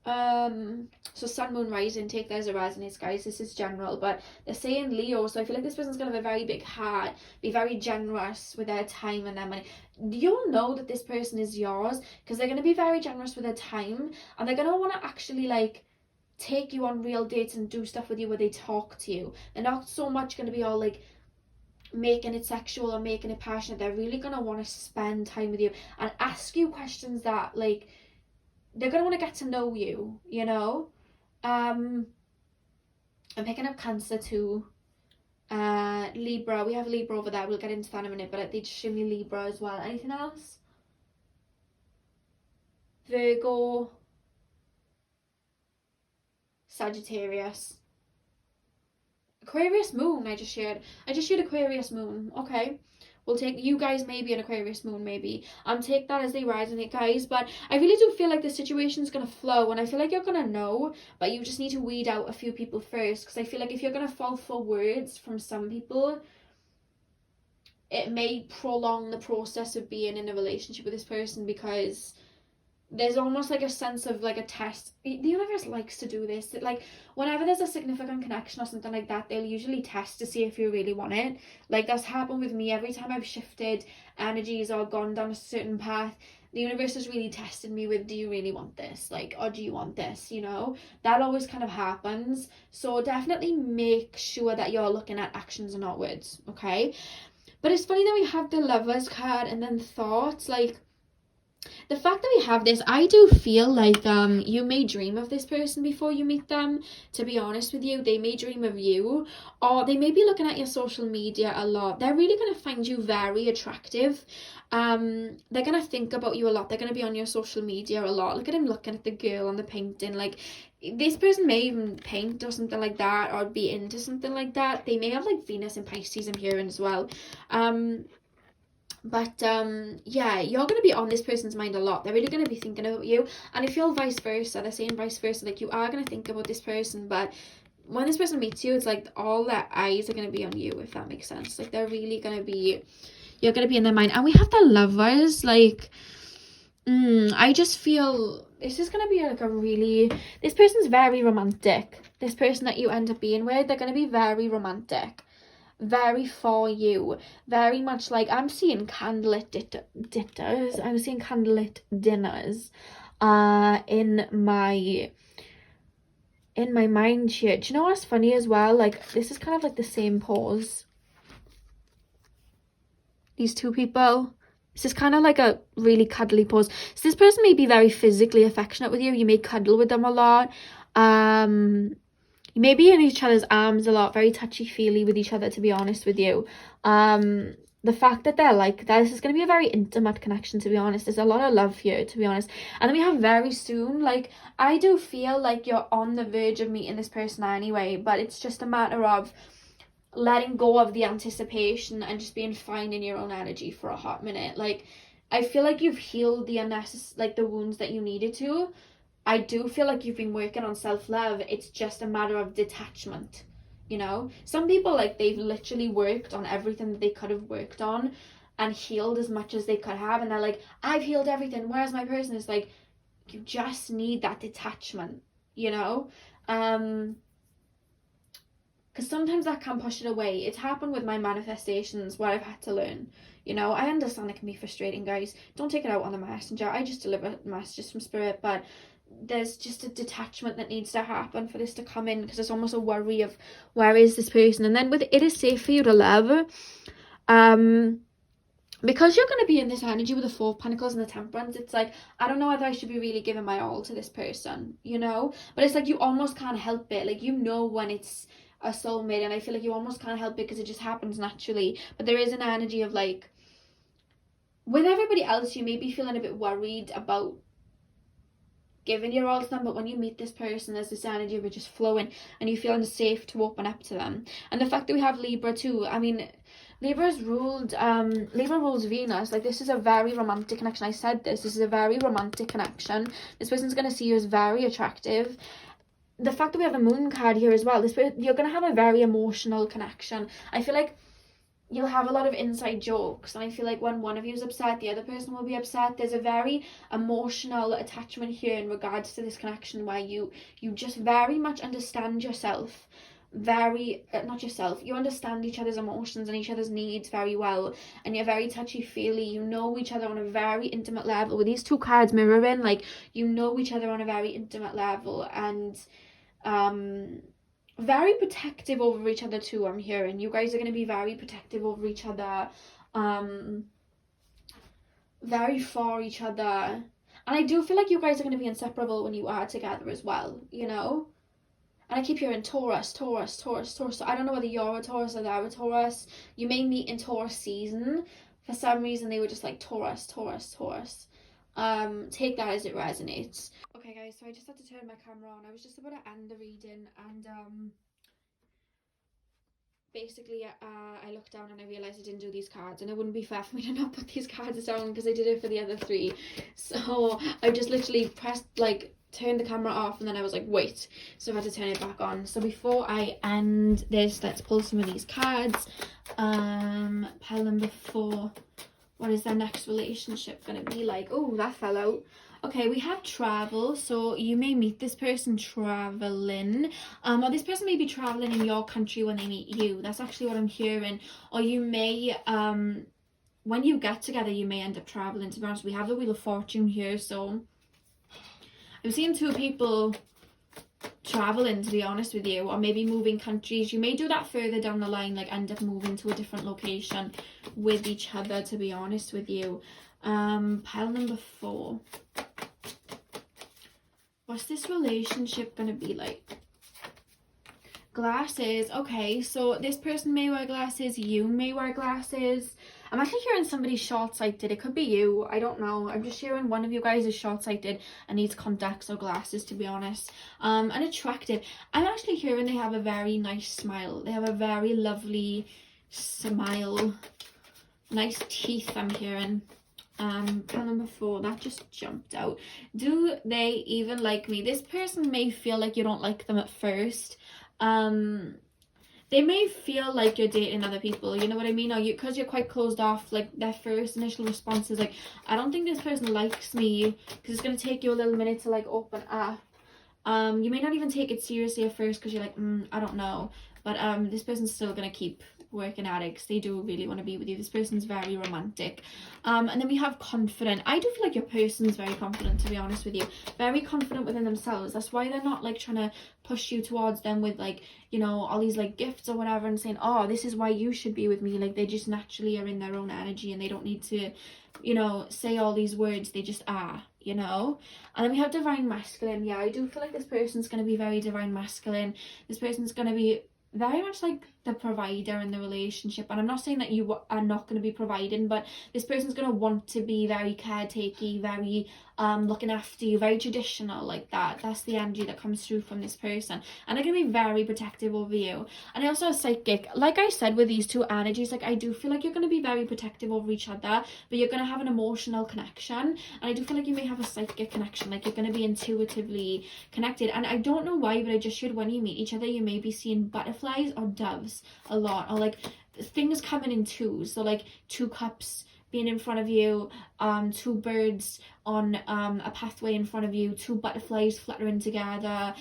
So sun, moon, rising, take that as it resonates, guys. This is general, but they're saying Leo, so I feel like this person's gonna have a very big heart, be very generous with their time and their money. You'll know that this person is yours because they're gonna be very generous with their time, and they're gonna want to actually like take you on real dates and do stuff with you where they talk to you. They're not so much gonna be all like making it sexual or making it passionate. They're really gonna want to spend time with you and ask you questions that like they're going to want to get to know you, you know? I'm picking up Cancer too. Libra, we have Libra over there. We'll get into that in a minute, but they just show me Libra as well. Anything else? Virgo. Sagittarius. Aquarius moon, I just shared Aquarius moon. Okay. We'll take you guys maybe an Aquarius moon, maybe. Take that as they resonate, guys. But I really do feel like the situation's going to flow, and I feel like you're going to know, but you just need to weed out a few people first, because I feel like if you're going to fall for words from some people, it may prolong the process of being in a relationship with this person, because there's almost like a sense of like a test. The universe likes to do this. Like, whenever there's a significant connection or something like that, they'll usually test to see if you really want it. Like, that's happened with me every time I've shifted energies or gone down a certain path. The universe has really tested me with, do you really want this? Like, or do you want this? You know, that always kind of happens. So definitely make sure that you're looking at actions and not words, okay? But it's funny that we have the Lovers card and then thoughts. Like, the fact that we have this, I do feel like you may dream of this person before you meet them, to be honest with you. They may dream of you, or they may be looking at your social media a lot. They're really going to find you very attractive. They're going to think about you a lot. They're going to be on your social media a lot. Look at him looking at the girl on the painting. Like, this person may even paint or something like that, or be into something like that. They may have like Venus and Pisces, I'm hearing as well. But yeah, you're going to be on this person's mind a lot. They're really going to be thinking about you. And if you're vice versa, they're saying vice versa, like, you are going to think about this person, but when this person meets you, it's like all their eyes are going to be on you, if that makes sense. Like, they're really going to be, you're going to be in their mind. And we have the Lovers. Like, I just feel this is going to be like a really, this person's very romantic. This person that you end up being with, they're going to be very romantic, very for you, very much like, I'm seeing candlelit dinners. I'm seeing candlelit dinners in my mind here. Do you know what's funny as well? Like, this is kind of like the same pose. These two people, this is kind of like a really cuddly pose. So this person may be very physically affectionate with you. You may cuddle with them a lot. You may be in each other's arms a lot, very touchy-feely with each other, to be honest with you. the fact that they're like that, this is going to be a very intimate connection, to be honest. There's a lot of love here, to be honest. And then we have very soon. Like, I do feel like you're on the verge of meeting this person anyway, but it's just a matter of letting go of the anticipation and just being fine in your own energy for a hot minute. Like, I feel like you've healed the the wounds that you needed to. I do feel like you've been working on self-love. It's just a matter of detachment, you know? Some people, like, they've literally worked on everything that they could have worked on and healed as much as they could have, and they're like, I've healed everything, whereas my person is like, you just need that detachment, you know? Because sometimes that can push it away. It's happened with my manifestations where I've had to learn. You know, I understand it can be frustrating, guys. Don't take it out on the messenger. I just deliver messages from spirit, but there's just a detachment that needs to happen for this to come in, because it's almost a worry of, where is this person? And then with it is safe for you to love, because you're going to be in this energy with the Four of Pentacles and the Temperance. It's like, I don't know whether I should be really giving my all to this person, you know? But it's like, you almost can't help it. Like, you know when it's a soulmate, and I feel like you almost can't help it because it just happens naturally. But there is an energy of, like, with everybody else, you may be feeling a bit worried about giving your all to them, but when you meet this person, there's this energy of it just flowing, and you feeling safe to open up to them. And the fact that we have Libra too, I mean, Libra rules Venus. Like, this is a very romantic connection. I said this is a very romantic connection. This person's going to see you as very attractive. The fact that we have the Moon card here as well, you're going to have a very emotional connection. I feel like you'll have a lot of inside jokes, and I feel like when one of you is upset, the other person will be upset. There's a very emotional attachment here in regards to this connection, where you just very much understand yourself, you understand each other's emotions and each other's needs very well, and you're very touchy-feely. You know each other on a very intimate level. With these two cards mirroring, like, you know each other on a very intimate level, and very protective over each other too. I'm hearing you guys are going to be very protective over each other, very for each other, and I do feel like you guys are going to be inseparable when you are together as well, you know? And I keep hearing Taurus. So I don't know whether you're a Taurus or they're a Taurus. You may meet in Taurus season. For some reason, they were just like Taurus. Take that as it resonates. Okay, guys, so I just had to turn my camera on. I was just about to end the reading, and basically I looked down and I realised I didn't do these cards, and it wouldn't be fair for me to not put these cards down because I did it for the other three. So I just literally pressed, like, turned the camera off, and then I was like, wait, so I had to turn it back on. So before I end this, let's pull some of these cards. Pile number 4, what is their next relationship gonna be like? Oh, that fell out. Okay, we have travel, so you may meet this person traveling, or this person may be traveling in your country when they meet you. That's actually what I'm hearing. Or you may, when you get together, you may end up traveling. To be honest, we have the Wheel of Fortune here, so I'm seeing 2 people traveling, to be honest with you, or maybe moving countries. You may do that further down the line, like end up moving to a different location with each other, to be honest with you. Pile number 4. What's this relationship gonna be like? Glasses. Okay, so this person may wear glasses, you may wear glasses. I'm actually hearing somebody short-sighted. It could be you, I don't know. I'm just hearing one of you guys is short-sighted and needs contacts or glasses, to be honest. And attractive. I'm actually hearing they have a very nice smile. They have a very lovely smile. Nice teeth, I'm hearing. Pile number 4, that just jumped out. Do they even like me? This person may feel like you don't like them at first. They may feel like you're dating other people, you know what I mean? Or because you're quite closed off, like, their first initial response is like, I don't think this person likes me, because it's going to take you a little minute to, like, open up. You may not even take it seriously at first because you're like, I don't know. But this person's still going to keep working at it because they do really want to be with you. This person's very romantic. And then we have confident. I do feel like your person's very confident, to be honest with you. Very confident within themselves. That's why they're not, like, trying to push you towards them with, like, you know, all these, like, gifts or whatever and saying, oh, this is why you should be with me. Like, they just naturally are in their own energy and they don't need to, you know, say all these words. They just are, you know. And then we have divine masculine. Yeah, I do feel like this person's going to be very divine masculine. This person's going to be very much, like, the provider in the relationship. And I'm not saying that you are not going to be providing, but this person's going to want to be very caretaky, very looking after you, very traditional, like that. That's the energy that comes through from this person, and they're going to be very protective over you. And I also have psychic, like I said, with these two energies, like I do feel like you're going to be very protective over each other, but you're going to have an emotional connection, and I do feel like you may have a psychic connection, like you're going to be intuitively connected. And I don't know why, but I just should, when you meet each other, you may be seeing butterflies or doves a lot, or like things coming in twos, so like 2 cups being in front of you, 2 birds on a pathway in front of you, 2 butterflies fluttering together,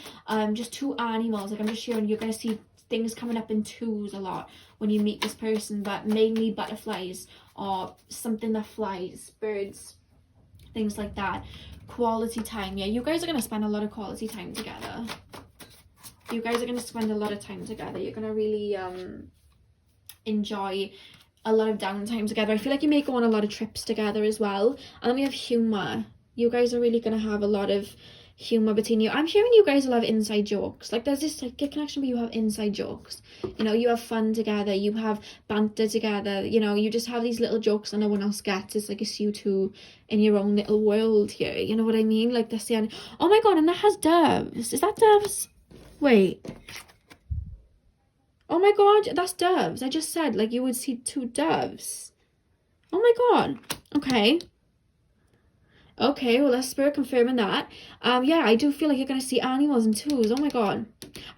just 2 animals. Like I'm just hearing you're going to see things coming up in twos a lot when you meet this person, but mainly butterflies or something that flies, birds, things like that. Quality time. Yeah, you guys are going to spend a lot of quality time together. You guys are going to spend a lot of time together. You're going to really enjoy a lot of downtime together. I feel like you may go on a lot of trips together as well. And then we have humor. You guys are really going to have a lot of humor between you. I'm hearing you guys will have inside jokes. Like there's this psychic connection, but you have inside jokes. You know, you have fun together. You have banter together. You know, you just have these little jokes that no one else gets. It's like it's you two in your own little world here. You know what I mean? Like that's the end. Oh my god, and that has doves. Is that doves? Wait. Oh my god, that's doves. I just said, like, you would see 2 doves. Oh my god. Okay. Okay, well, that's spirit confirming that. Yeah, I do feel like you're going to see animals in twos. Oh my god.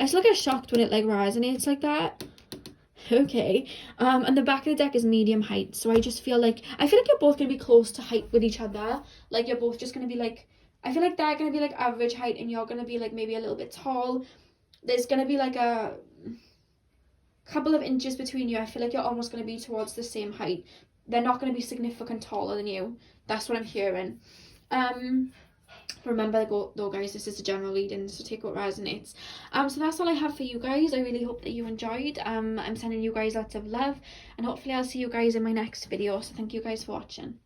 I still get shocked when it, like, resonates like that. Okay. And the back of the deck is medium height. So I just feel like, you're both going to be close to height with each other. Like, you're both just going to be, like, I feel like they're going to be, like, average height and you're going to be, like, maybe a little bit tall. There's going to be, like, a couple of inches between you. I feel like you're almost going to be towards the same height. They're not going to be significant taller than you. That's what I'm hearing. Remember though guys, this is a general reading, so take what resonates. So that's all I have for you guys. I really hope that you enjoyed. I'm sending you guys lots of love, and hopefully I'll see you guys in my next video. So thank you guys for watching.